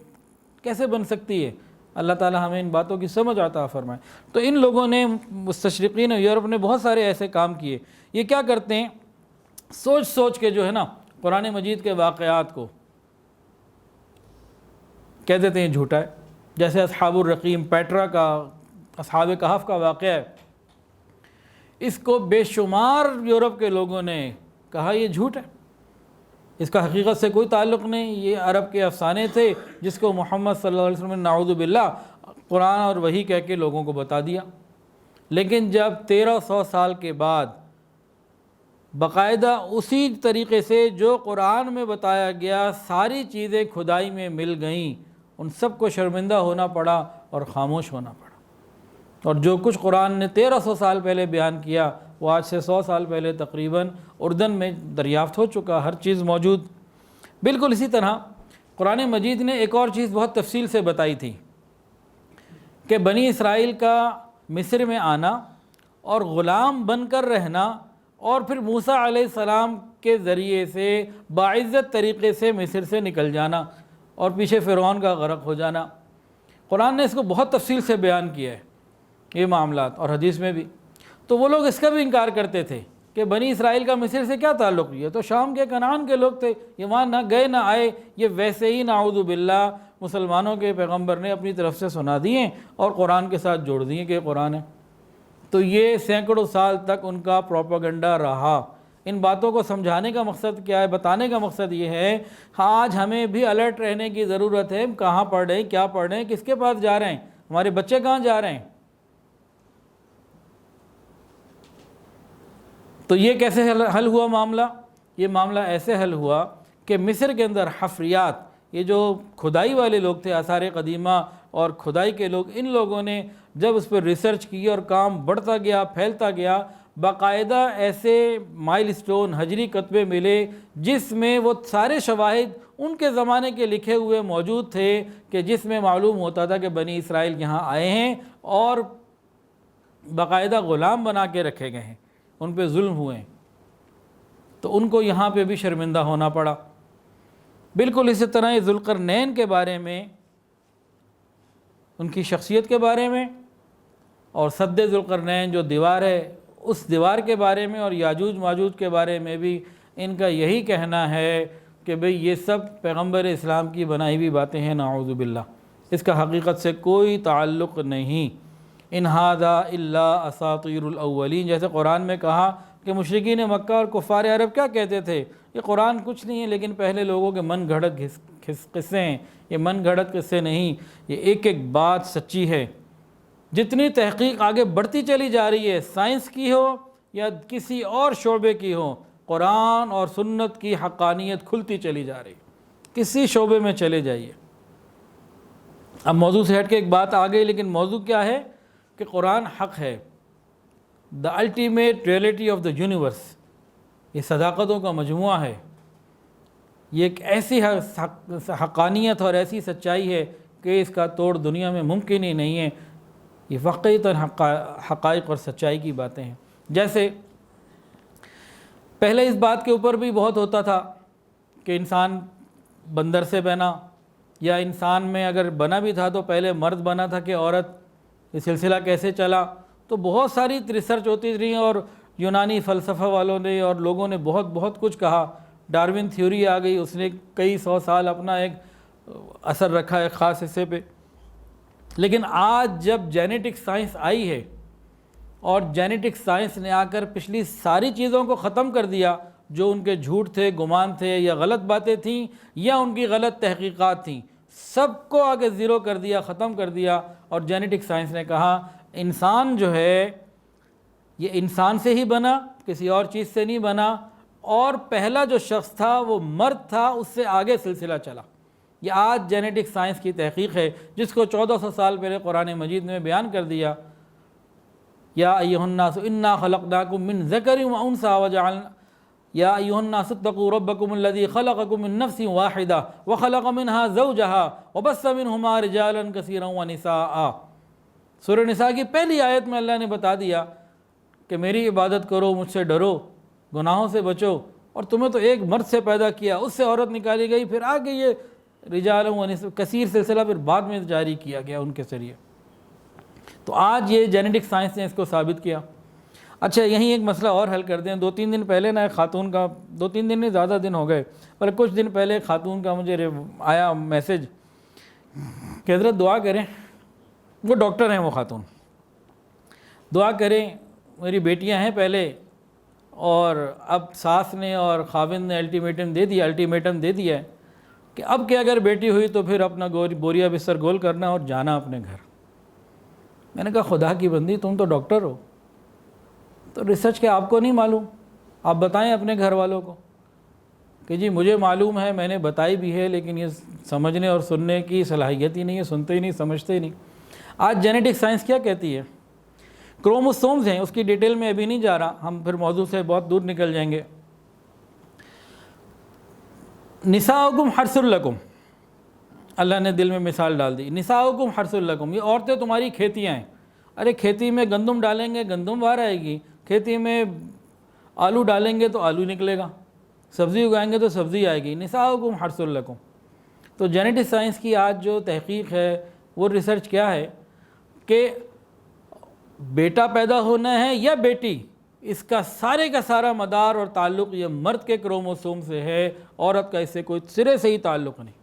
Speaker 1: کیسے بن سکتی ہے۔ اللہ تعالی ہمیں ان باتوں کی سمجھ عطا فرمائے۔ تو ان لوگوں نے، مستشرقین یورپ نے بہت سارے ایسے کام کیے۔ یہ کیا کرتے ہیں، سوچ سوچ کے جو ہے نا قرآن مجید کے واقعات کو کہہ دیتے ہیں جھوٹا ہے۔ جیسے اصحاب الرقیم، پیٹرا کا، اصحاب کہف کا واقعہ ہے، اس کو بے شمار یورپ کے لوگوں نے کہا یہ جھوٹ ہے، اس کا حقیقت سے کوئی تعلق نہیں، یہ عرب کے افسانے تھے جس کو محمد صلی اللہ علیہ وسلم نے نعوذ باللہ قرآن اور وحی کہہ کے لوگوں کو بتا دیا۔ لیکن جب 1300 سال کے بعد باقاعدہ اسی طریقے سے جو قرآن میں بتایا گیا ساری چیزیں کھدائی میں مل گئیں، ان سب کو شرمندہ ہونا پڑا اور خاموش ہونا پڑا، اور جو کچھ قرآن نے 1300 سال پہلے بیان کیا وہ آج سے 100 سال پہلے تقریباً اردن میں دریافت ہو چکا، ہر چیز موجود۔ بالکل اسی طرح قرآن مجید نے ایک اور چیز بہت تفصیل سے بتائی تھی کہ بنی اسرائیل کا مصر میں آنا اور غلام بن کر رہنا، اور پھر موسیٰ علیہ السلام کے ذریعے سے باعزت طریقے سے مصر سے نکل جانا اور پیچھے فرعون کا غرق ہو جانا۔ قرآن نے اس کو بہت تفصیل سے بیان کیا ہے یہ معاملات، اور حدیث میں بھی۔ تو وہ لوگ اس کا بھی انکار کرتے تھے کہ بنی اسرائیل کا مصر سے کیا تعلق، یہ تو شام کے کنعان کے لوگ تھے، یہ وہاں نہ گئے نہ آئے، یہ ویسے ہی نعوذ باللہ مسلمانوں کے پیغمبر نے اپنی طرف سے سنا دیے اور قرآن کے ساتھ جوڑ دیے کہ یہ قرآن ہے۔ تو یہ سینکڑوں سال تک ان کا پروپیگنڈا رہا۔ ان باتوں کو سمجھانے کا مقصد کیا ہے، بتانے کا مقصد یہ ہے آج ہمیں بھی الرٹ رہنے کی ضرورت ہے، کہاں پڑھ رہے ہیں، کیا پڑھ رہے ہیں، کس کے پاس جا رہے ہیں، ہمارے بچے کہاں جا رہے ہیں۔ تو یہ کیسے حل ہوا معاملہ؟ یہ معاملہ ایسے حل ہوا کہ مصر کے اندر حفریات، یہ جو کھدائی والے لوگ تھے، آثار قدیمہ اور کھدائی کے لوگ، ان لوگوں نے جب اس پر ریسرچ کی اور کام بڑھتا گیا، پھیلتا گیا، باقاعدہ ایسے مائل سٹون حجری کتبے ملے جس میں وہ سارے شواہد ان کے زمانے کے لکھے ہوئے موجود تھے کہ جس میں معلوم ہوتا تھا کہ بنی اسرائیل یہاں آئے ہیں اور باقاعدہ غلام بنا کے رکھے گئے ہیں، ان پہ ظلم ہوئے ہیں، تو ان کو یہاں پہ بھی شرمندہ ہونا پڑا۔ بالکل اسی طرح یہ ذوالقرنین کے بارے میں، ان کی شخصیت کے بارے میں، اور سد ذوالقرنین جو دیوار ہے اس دیوار کے بارے میں، اور یاجوج ماجوج کے بارے میں بھی ان کا یہی کہنا ہے کہ بھئی یہ سب پیغمبر اسلام کی بنائی ہوئی باتیں ہیں، نعوذ باللہ، اس کا حقیقت سے کوئی تعلق نہیں۔ ان ھذا الا اساطیر الاولین، جیسے قرآن میں کہا کہ مشرکین مکہ اور کفار عرب کیا کہتے تھے، یہ قرآن کچھ نہیں ہے لیکن پہلے لوگوں کے من گھڑت قصے ہیں۔ یہ من گھڑت قصے نہیں، یہ ایک ایک بات سچی ہے۔ جتنی تحقیق آگے بڑھتی چلی جا رہی ہے، سائنس کی ہو یا کسی اور شعبے کی ہو، قرآن اور سنت کی حقانیت کھلتی چلی جا رہی ہے۔ کسی شعبے میں چلے جائیے۔ اب موضوع سے ہٹ کے ایک بات آ گئی، لیکن موضوع کیا ہے کہ قرآن حق ہے، the ultimate reality of the universe, یہ صداقتوں کا مجموعہ ہے، یہ ایک ایسی حقانیت اور ایسی سچائی ہے کہ اس کا توڑ دنیا میں ممکن ہی نہیں ہے۔ یہ واقعتاً حقائق اور سچائی کی باتیں ہیں۔ جیسے پہلے اس بات کے اوپر بھی بہت ہوتا تھا کہ انسان بندر سے بنا، یا انسان میں اگر بنا بھی تھا تو پہلے مرد بنا تھا کہ عورت، یہ سلسلہ کیسے چلا، تو بہت ساری ریسرچ ہوتی رہی اور یونانی فلسفہ والوں نے اور لوگوں نے بہت کچھ کہا۔ ڈارون تھیوری آ گئی، اس نے کئی سو سال اپنا ایک اثر رکھا ایک خاص حصے پہ۔ لیکن آج جب جینیٹک سائنس آئی ہے اور جینیٹک سائنس نے آ کر پچھلی ساری چیزوں کو ختم کر دیا جو ان کے جھوٹ تھے، گمان تھے، یا غلط باتیں تھیں، یا ان کی غلط تحقیقات تھیں، سب کو آگے زیرو کر دیا، ختم کر دیا، اور جینیٹک سائنس نے کہا انسان جو ہے یہ انسان سے ہی بنا، کسی اور چیز سے نہیں بنا، اور پہلا جو شخص تھا وہ مرد تھا، اس سے آگے سلسلہ چلا۔ یہ آج جینیٹک سائنس کی تحقیق ہے جس کو 1400 سال پہلے قرآن مجید میں بیان کر دیا۔ یا ایھا الناس انا خلقناکم من ذکر و انثی وجعلنا یا ایھا الناس اتقوا ربکم الذی خلقکم من نفس واحدہ وخلق منها زوجها وبث منہما رجالا کثیرا ونساء۔ سورہ نساء کی پہلی آیت میں اللہ نے بتا دیا کہ میری عبادت کرو، مجھ سے ڈرو، گناہوں سے بچو، اور تمہیں تو ایک مرد سے پیدا کیا، اس سے عورت نکالی گئی، پھر آگے یہ رجال و نساء کثیر سلسلہ پھر بعد میں جاری کیا گیا ان کے ذریعے۔ تو آج یہ جینیٹک سائنس نے اس کو ثابت کیا۔ اچھا، یہیں ایک مسئلہ اور حل کر دیں۔ 2-3 دن پہلے نا ایک خاتون کا، 2-3 دن نہیں زیادہ دن ہو گئے، پر کچھ دن پہلے ایک خاتون کا مجھے آیا میسج کہ حضرت دعا کریں، وہ ڈاکٹر ہیں وہ خاتون، دعا کریں، میری بیٹیاں ہیں پہلے، اور اب ساس نے اور خاوند نے الٹیمیٹم دے دیا ہے کہ اب کہ اگر بیٹی ہوئی تو پھر اپنا بوریا بستر گول کرنا اور جانا اپنے گھر۔ میں نے کہا خدا کی بندی، تم تو ڈاکٹر ہو، تو ریسرچ کے آپ کو نہیں معلوم؟ آپ بتائیں اپنے گھر والوں کو کہ جی مجھے معلوم ہے، میں نے بتائی بھی ہے، لیکن یہ سمجھنے اور سننے کی صلاحیت ہی نہیں ہے، سنتے ہی نہیں، سمجھتے ہی نہیں۔ آج جینیٹک سائنس کیا کہتی ہے؟ کروموسومز ہیں، اس کی ڈیٹیل میں ابھی نہیں جا رہا، ہم پھر موضوع سے بہت دور نکل جائیں گے۔ نساؤکم حرث لکم، اللہ نے دل میں مثال ڈال دی، نساؤکم حرث لکم، یہ عورتیں تمہاری کھیتیاں ہیں۔ ارے کھیتی میں گندم ڈالیں گے، گندم باہر آئے گی، کھیتی میں آلو ڈالیں گے تو آلو نکلے گا، سبزی اگائیں گے تو سبزی آئے گی، نساؤکم حرث لکم۔ تو جینیٹک سائنس کی آج جو تحقیق ہے وہ ریسرچ کیا ہے کہ بیٹا پیدا ہونا ہے یا بیٹی، اس کا سارے کا سارا مدار اور تعلق یہ مرد کے کروموسوم سے ہے، عورت کا اس سے کوئی سرے سے ہی تعلق نہیں۔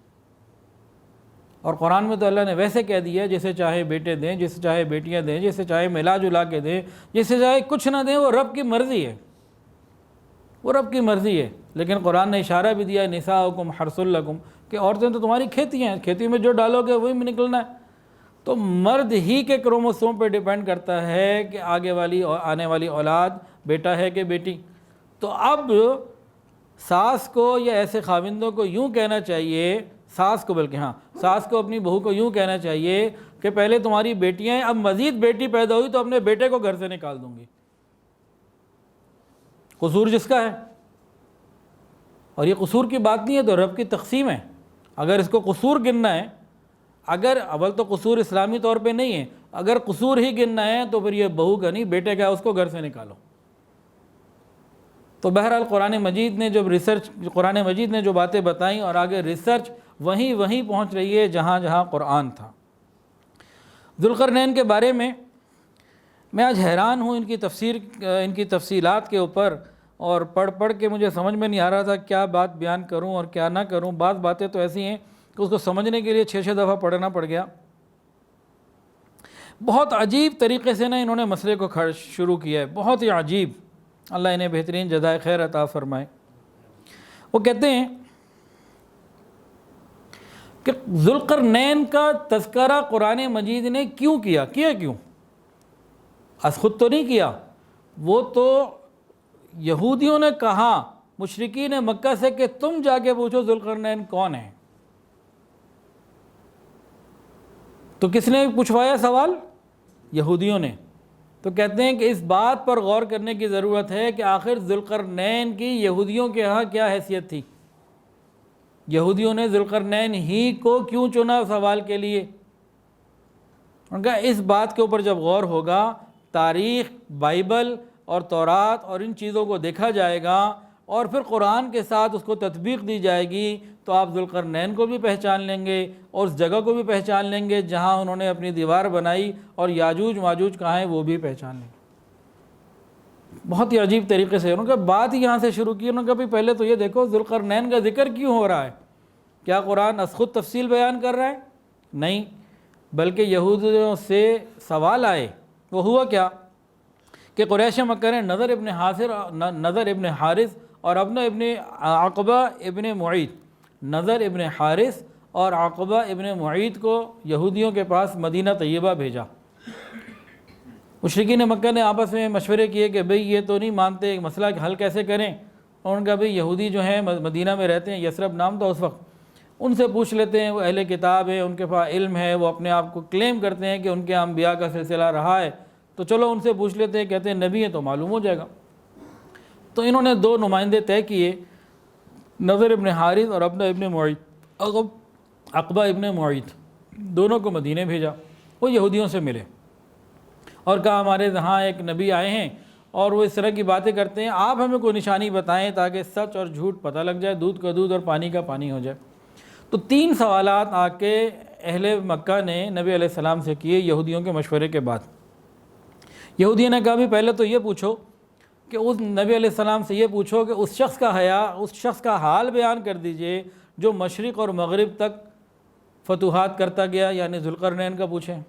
Speaker 1: اور قرآن میں تو اللہ نے ویسے کہہ دیا جسے چاہے بیٹے دیں، جسے چاہے بیٹیاں دیں، جسے چاہے ملا جلا کے دیں، جسے چاہے کچھ نہ دیں، وہ رب کی مرضی ہے، وہ رب کی مرضی ہے۔ لیکن قرآن نے اشارہ بھی دیا نساؤکم حرث لکم، کہ عورتیں تو تمہاری کھیتی ہیں، کھیتی میں جو ڈالو گے وہی میں نکلنا ہے۔ تو مرد ہی کے کروموسوم پہ ڈیپینڈ کرتا ہے کہ آنے والی اولاد بیٹا ہے کہ بیٹی۔ تو اب ساس کو یا ایسے خاوندوں کو یوں کہنا چاہیے، ساس کو اپنی بہو کو یوں کہنا چاہیے کہ پہلے تمہاری بیٹیاں ہیں، اب مزید بیٹی پیدا ہوئی تو اپنے بیٹے کو گھر سے نکال دوں گی، قصور جس کا ہے۔ اور یہ قصور کی بات نہیں ہے، تو رب کی تقسیم ہے۔ اگر اس کو قصور گننا ہے، اگر اول تو قصور اسلامی طور پہ نہیں ہے، اگر قصور ہی گننا ہے تو پھر یہ بہو کا نہیں بیٹے کا، اس کو گھر سے نکالو۔ تو بہرحال قرآن مجید نے جو باتیں بتائیں، اور آگے ریسرچ وہیں پہنچ رہی ہے جہاں جہاں قرآن تھا۔ ذوالقرنین کے بارے میں آج حیران ہوں ان کی تفصیلات کے اوپر، اور پڑھ کے مجھے سمجھ میں نہیں آ رہا تھا کیا بات بیان کروں اور کیا نہ کروں۔ بعض باتیں تو ایسی ہیں کہ اس کو سمجھنے کے لیے 6 دفعہ پڑھنا پڑ گیا۔ بہت عجیب طریقے سے انہوں نے مسئلے کو شروع کیا ہے، بہت ہی عجیب۔ اللہ انہیں بہترین جزائے خیر عطا فرمائے۔ وہ کہتے ہیں کہ ذوالقرنین کا تذکرہ قرآن مجید نے کیوں کیا از خود تو نہیں کیا، وہ تو یہودیوں نے کہا مشرکین مکہ سے کہ تم جا کے پوچھو ذوالقرنین کون ہے۔ تو کس نے پوچھوایا سوال؟ یہودیوں نے۔ تو کہتے ہیں کہ اس بات پر غور کرنے کی ضرورت ہے کہ آخر ذوالقرنین کی یہودیوں کے ہاں کیا حیثیت تھی، یہودیوں نے ذوالقرنین ہی کو کیوں چنا سوال کے لیے۔ ان کا اس بات کے اوپر جب غور ہوگا، تاریخ، بائبل اور تورات اور ان چیزوں کو دیکھا جائے گا، اور پھر قرآن کے ساتھ اس کو تطبیق دی جائے گی، تو آپ ذوالقرنین کو بھی پہچان لیں گے اور اس جگہ کو بھی پہچان لیں گے جہاں انہوں نے اپنی دیوار بنائی، اور یاجوج ماجوج کہاں ہیں وہ بھی پہچان لیں گے۔ بہت ہی عجیب طریقے سے انہوں نے بات ہی یہاں سے شروع کی۔ انہوں نے کہا پہلے تو یہ دیکھو ذوالقرنین کا ذکر کیوں ہو رہا ہے، کیا قرآن از خود تفصیل بیان کر رہا ہے؟ نہیں، بلکہ یہودیوں سے سوال آئے۔ وہ ہوا کیا کہ قریش مکہ نے نضر ابن حارث اور عقبہ ابن معیط، نضر ابن حارث اور عقبہ ابن معیط کو یہودیوں کے پاس مدینہ طیبہ بھیجا۔ مشرکین مکہ نے آپس میں مشورے کیے کہ بھئی یہ تو نہیں مانتے، مسئلہ حل کیسے کریں۔ اور ان کا بھئی یہودی جو ہیں مدینہ میں رہتے ہیں، یثرب نام تھا اس وقت، ان سے پوچھ لیتے ہیں، وہ اہل کتاب ہیں، ان کے پاس علم ہے، وہ اپنے آپ کو کلیم کرتے ہیں کہ ان کے انبیاء کا سلسلہ رہا ہے، تو چلو ان سے پوچھ لیتے ہیں، کہتے ہیں نبی ہیں تو معلوم ہو جائے گا۔ تو انہوں نے 2 نمائندے طے کیے، نضر ابن حارث اور عقبہ ابن معیط، دونوں کو مدینہ بھیجا۔ وہ یہودیوں سے ملے اور کہا ہمارے یہاں ایک نبی آئے ہیں اور وہ اس طرح کی باتیں کرتے ہیں، آپ ہمیں کوئی نشانی بتائیں تاکہ سچ اور جھوٹ پتہ لگ جائے، دودھ کا دودھ اور پانی کا پانی ہو جائے۔ تو 3 سوالات آ کے اہل مکہ نے نبی علیہ السلام سے کیے یہودیوں کے مشورے کے بعد۔ یہودیوں نے کہا بھی پہلے تو یہ پوچھو کہ اس نبی علیہ السلام سے یہ پوچھو کہ اس شخص کا حال بیان کر دیجئے جو مشرق اور مغرب تک فتوحات کرتا گیا، یعنی ذوالقرنین کا پوچھیں،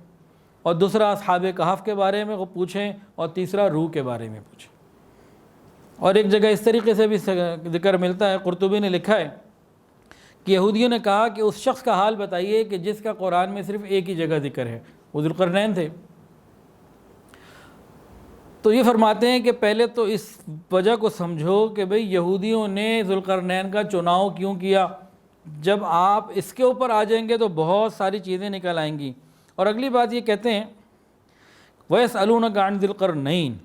Speaker 1: اور دوسرا اصحاب کہف کے بارے میں پوچھیں، اور تیسرا روح کے بارے میں پوچھیں۔ اور ایک جگہ اس طریقے سے بھی ذکر ملتا ہے، قرطبی نے لکھا ہے کہ یہودیوں نے کہا کہ اس شخص کا حال بتائیے کہ جس کا قرآن میں صرف ایک ہی جگہ ذکر ہے، وہ ذوالقرنین تھے۔ تو یہ فرماتے ہیں کہ پہلے تو اس وجہ کو سمجھو کہ بھئی یہودیوں نے ذوالقرنین کا چناؤ کیوں کیا۔ جب آپ اس کے اوپر آ جائیں گے تو بہت ساری چیزیں نکل آئیں گی۔ اور اگلی بات یہ کہتے ہیں وَيَسْأَلُونَكَ عَنْ ذِي الْقَرْنَيْنِ،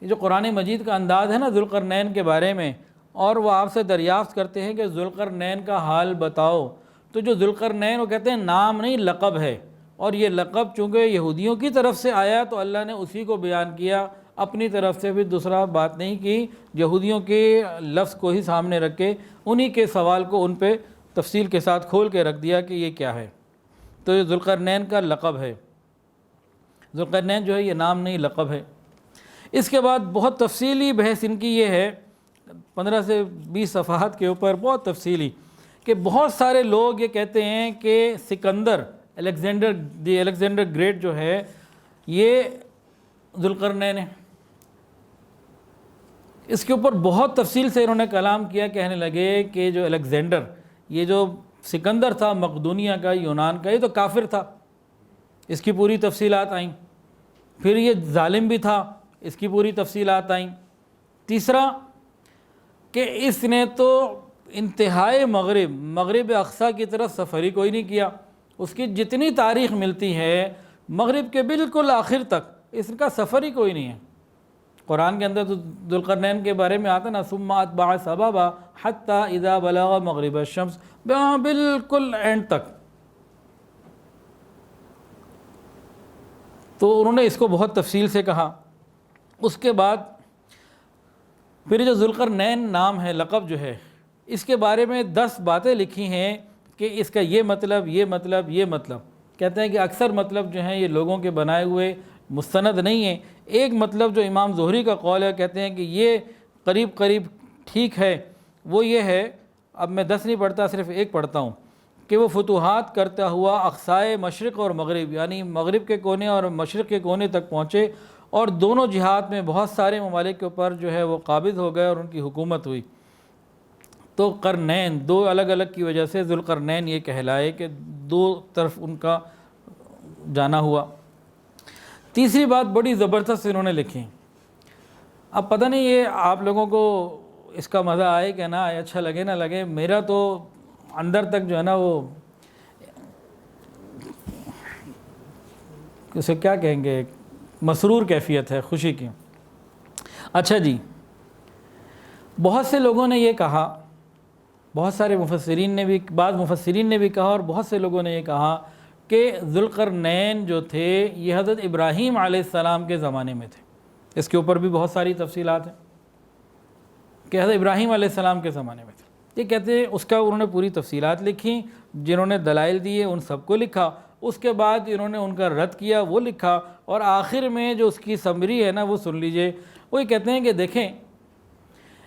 Speaker 1: یہ جو قرآن مجید کا انداز ہے نا ذوالقرنین کے بارے میں، اور وہ آپ سے دریافت کرتے ہیں کہ ذوالقرنین کا حال بتاؤ۔ تو جو ذوالقرنین وہ کہتے ہیں نام نہیں لقب ہے، اور یہ لقب چونکہ یہودیوں کی طرف سے آیا تو اللہ نے اسی کو بیان کیا اپنی طرف سے بھی دوسرا بات نہیں کی، یہودیوں کے لفظ کو ہی سامنے رکھ کے انہی کے سوال کو ان پہ تفصیل کے ساتھ کھول کے رکھ دیا کہ یہ کیا ہے۔ تو یہ ذوالقرنین کا لقب ہے، ذوالقرنین جو ہے یہ نام نہیں لقب ہے۔ اس کے بعد بہت تفصیلی بحث ان کی یہ ہے 15 سے 20 صفحات کے اوپر، بہت تفصیلی، کہ بہت سارے لوگ یہ کہتے ہیں کہ سکندر الیگزینڈر گریٹ جو ہے یہ ذوالقرنین ہے۔ اس کے اوپر بہت تفصیل سے انہوں نے کلام کیا، کہنے لگے کہ جو الیگزینڈر، یہ جو سکندر تھا مقدونیہ کا، یونان کا، یہ تو کافر تھا، اس کی پوری تفصیلات آئیں۔ پھر یہ ظالم بھی تھا، اس کی پوری تفصیلات آئیں۔ تیسرا کہ اس نے تو انتہائی مغرب اقصیٰ کی طرف سفر ہی کوئی نہیں کیا، اس کی جتنی تاریخ ملتی ہے مغرب کے بالکل آخر تک اس کا سفر ہی کوئی نہیں ہے۔ قرآن کے اندر تو ذوالقرنین کے بارے میں آتا نا، ثم اتبع سببا حتی اذا بلغ مغرب الشمس، بالکل اینڈ تک۔ تو انہوں نے اس کو بہت تفصیل سے کہا۔ اس کے بعد پھر جو ذوالقرنین نام ہے، لقب جو ہے، اس کے بارے میں 10 باتیں لکھی ہیں کہ اس کا یہ مطلب، یہ مطلب، یہ مطلب۔ کہتے ہیں کہ اکثر مطلب جو ہیں یہ لوگوں کے بنائے ہوئے مستند نہیں ہیں۔ ایک مطلب جو امام زہری کا قول ہے، کہتے ہیں کہ یہ قریب قریب ٹھیک ہے، وہ یہ ہے، اب میں 10 نہیں پڑھتا، صرف ایک پڑھتا ہوں، کہ وہ فتوحات کرتا ہوا اقصائے مشرق اور مغرب، یعنی مغرب کے کونے اور مشرق کے کونے تک پہنچے، اور دونوں جہات میں بہت سارے ممالک کے اوپر جو ہے وہ قابض ہو گئے اور ان کی حکومت ہوئی۔ تو قرنین، 2 الگ الگ کی وجہ سے ذوالقرنین یہ کہلائے کہ 2 طرف ان کا جانا ہوا۔ تیسری بات بڑی زبردست انہوں نے لکھی، اب پتہ نہیں یہ آپ لوگوں کو اس کا مزہ آئے کہ نہ آئے، اچھا لگے نہ لگے، میرا تو اندر تک جو ہے نا وہ اسے کیا کہیں گے، مسرور کیفیت ہے، خوشی کی۔ اچھا جی، بہت سے لوگوں نے یہ کہا، بہت سارے مفسرین نے بھی، بعض مفسرین نے بھی کہا اور بہت سے لوگوں نے یہ کہا کہ ذوالقرنین جو تھے یہ حضرت ابراہیم علیہ السلام کے زمانے میں تھے۔ اس کے اوپر بھی بہت ساری تفصیلات ہیں کہ حضرت ابراہیم علیہ السلام کے زمانے میں تھے۔ یہ کہتے ہیں اس کا انہوں نے پوری تفصیلات لکھی، جنہوں نے دلائل دیے ان سب کو لکھا، اس کے بعد انہوں نے ان کا رد کیا وہ لکھا، اور آخر میں جو اس کی سمری ہے نا وہ سن لیجئے۔ وہ یہ کہتے ہیں کہ دیکھیں،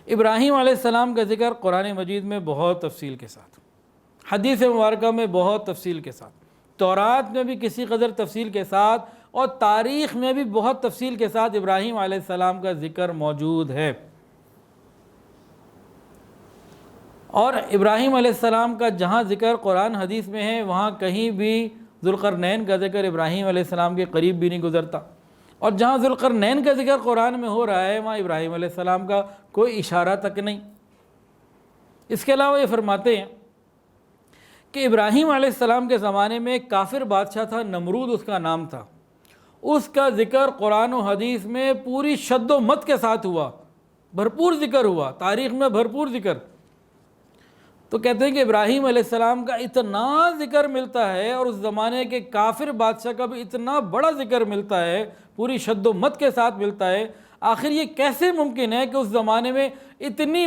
Speaker 1: ابراہیم علیہ السلام کا ذکر قرآن مجید میں بہت تفصیل کے ساتھ، حدیث مبارکہ میں بہت تفصیل کے ساتھ، تورات میں بھی کسی قدر تفصیل کے ساتھ، اور تاریخ میں بھی بہت تفصیل کے ساتھ ابراہیم علیہ السلام کا ذکر موجود ہے۔ اور ابراہیم علیہ السلام کا جہاں ذکر قرآن حدیث میں ہے وہاں کہیں بھی ذوالقرنین کا ذکر ابراہیم علیہ السلام کے قریب بھی نہیں گزرتا، اور جہاں ذوالقرنین کا ذکر قرآن میں ہو رہا ہے وہاں ابراہیم علیہ السلام کا کوئی اشارہ تک نہیں۔ اس کے علاوہ یہ فرماتے ہیں کہ ابراہیم علیہ السلام کے زمانے میں ایک کافر بادشاہ تھا، نمرود اس کا نام تھا، اس کا ذکر قرآن و حدیث میں پوری شد و مت کے ساتھ ہوا، بھرپور ذکر ہوا، تاریخ میں بھرپور ذکر۔ تو کہتے ہیں کہ ابراہیم علیہ السلام کا اتنا ذکر ملتا ہے اور اس زمانے کے کافر بادشاہ کا بھی اتنا بڑا ذکر ملتا ہے، پوری شد و مت کے ساتھ ملتا ہے، آخر یہ کیسے ممکن ہے کہ اس زمانے میں اتنی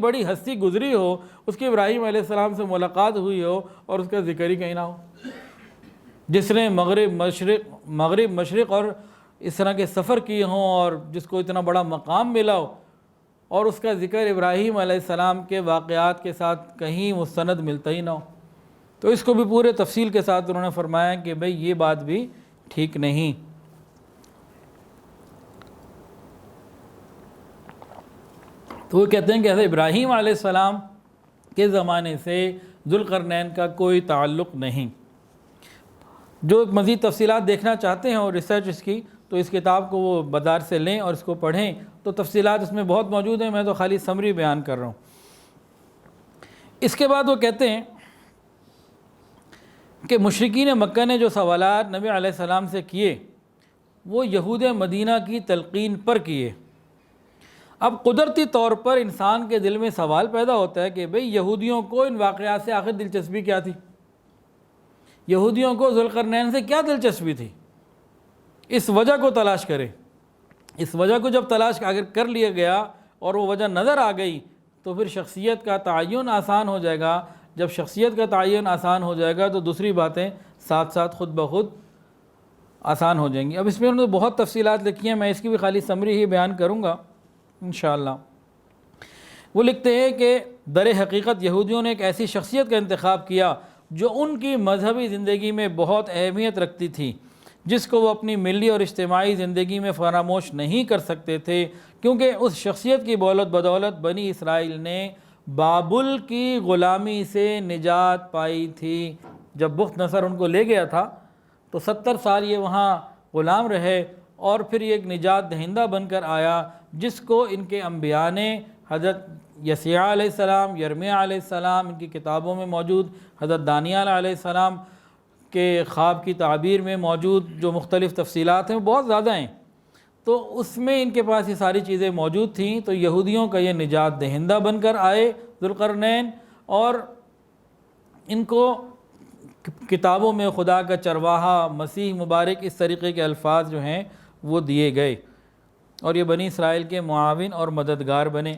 Speaker 1: بڑی ہستی گزری ہو، اس کی ابراہیم علیہ السلام سے ملاقات ہوئی ہو اور اس کا ذکر ہی کہیں نہ ہو، جس نے مغرب مشرق اور اس طرح کے سفر کیے ہوں اور جس کو اتنا بڑا مقام ملا ہو، اور اس کا ذکر ابراہیم علیہ السلام کے واقعات کے ساتھ کہیں مستند ملتا ہی نہ ہو۔ تو اس کو بھی پورے تفصیل کے ساتھ انہوں نے فرمایا کہ بھئی یہ بات بھی ٹھیک نہیں۔ تو وہ کہتے ہیں کہ حضرت ابراہیم علیہ السلام کے زمانے سے ذوالقرنین کا کوئی تعلق نہیں۔ جو مزید تفصیلات دیکھنا چاہتے ہیں اور ریسرچ اس کی، تو اس کتاب کو وہ بازار سے لیں اور اس کو پڑھیں، تو تفصیلات اس میں بہت موجود ہیں، میں تو خالی سمری بیان کر رہا ہوں۔ اس کے بعد وہ کہتے ہیں کہ مشرکین مکہ نے جو سوالات نبی علیہ السلام سے کیے وہ یہود مدینہ کی تلقین پر کیے۔ اب قدرتی طور پر انسان کے دل میں سوال پیدا ہوتا ہے کہ بھئی یہودیوں کو ان واقعات سے آخر دلچسپی کیا تھی؟ یہودیوں کو ذوالقرنین سے کیا دلچسپی تھی؟ اس وجہ کو تلاش کریں اس وجہ کو جب تلاش اگر کر لیا گیا اور وہ وجہ نظر آ گئی تو پھر شخصیت کا تعین آسان ہو جائے گا. جب شخصیت کا تعین آسان ہو جائے گا تو دوسری باتیں ساتھ ساتھ خود بخود آسان ہو جائیں گی. اب اس میں انہوں نے بہت تفصیلات لکھی ہیں, میں اس کی بھی خالی سمری ہی بیان کروں گا انشاءاللہ. وہ لکھتے ہیں کہ در حقیقت یہودیوں نے ایک ایسی شخصیت کا انتخاب کیا جو ان کی مذہبی زندگی میں بہت اہمیت رکھتی تھی, جس کو وہ اپنی ملی اور اجتماعی زندگی میں فراموش نہیں کر سکتے تھے, کیونکہ اس شخصیت کی بدولت بنی اسرائیل نے بابل کی غلامی سے نجات پائی تھی. جب بخت نصر ان کو لے گیا تھا تو 70 سال یہ وہاں غلام رہے, اور پھر یہ ایک نجات دہندہ بن کر آیا جس کو ان کے انبیاء نے, حضرت یسیع علیہ السلام, یرمیہ علیہ السلام, ان کی کتابوں میں موجود, حضرت دانیال علیہ السلام کے خواب کی تعبیر میں موجود جو مختلف تفصیلات ہیں وہ بہت زیادہ ہیں, تو اس میں ان کے پاس یہ ساری چیزیں موجود تھیں. تو یہودیوں کا یہ نجات دہندہ بن کر آئے ذوالقرنین, اور ان کو کتابوں میں خدا کا چرواہا مسیح مبارک اس طریقے کے الفاظ جو ہیں وہ دیے گئے, اور یہ بنی اسرائیل کے معاون اور مددگار بنے.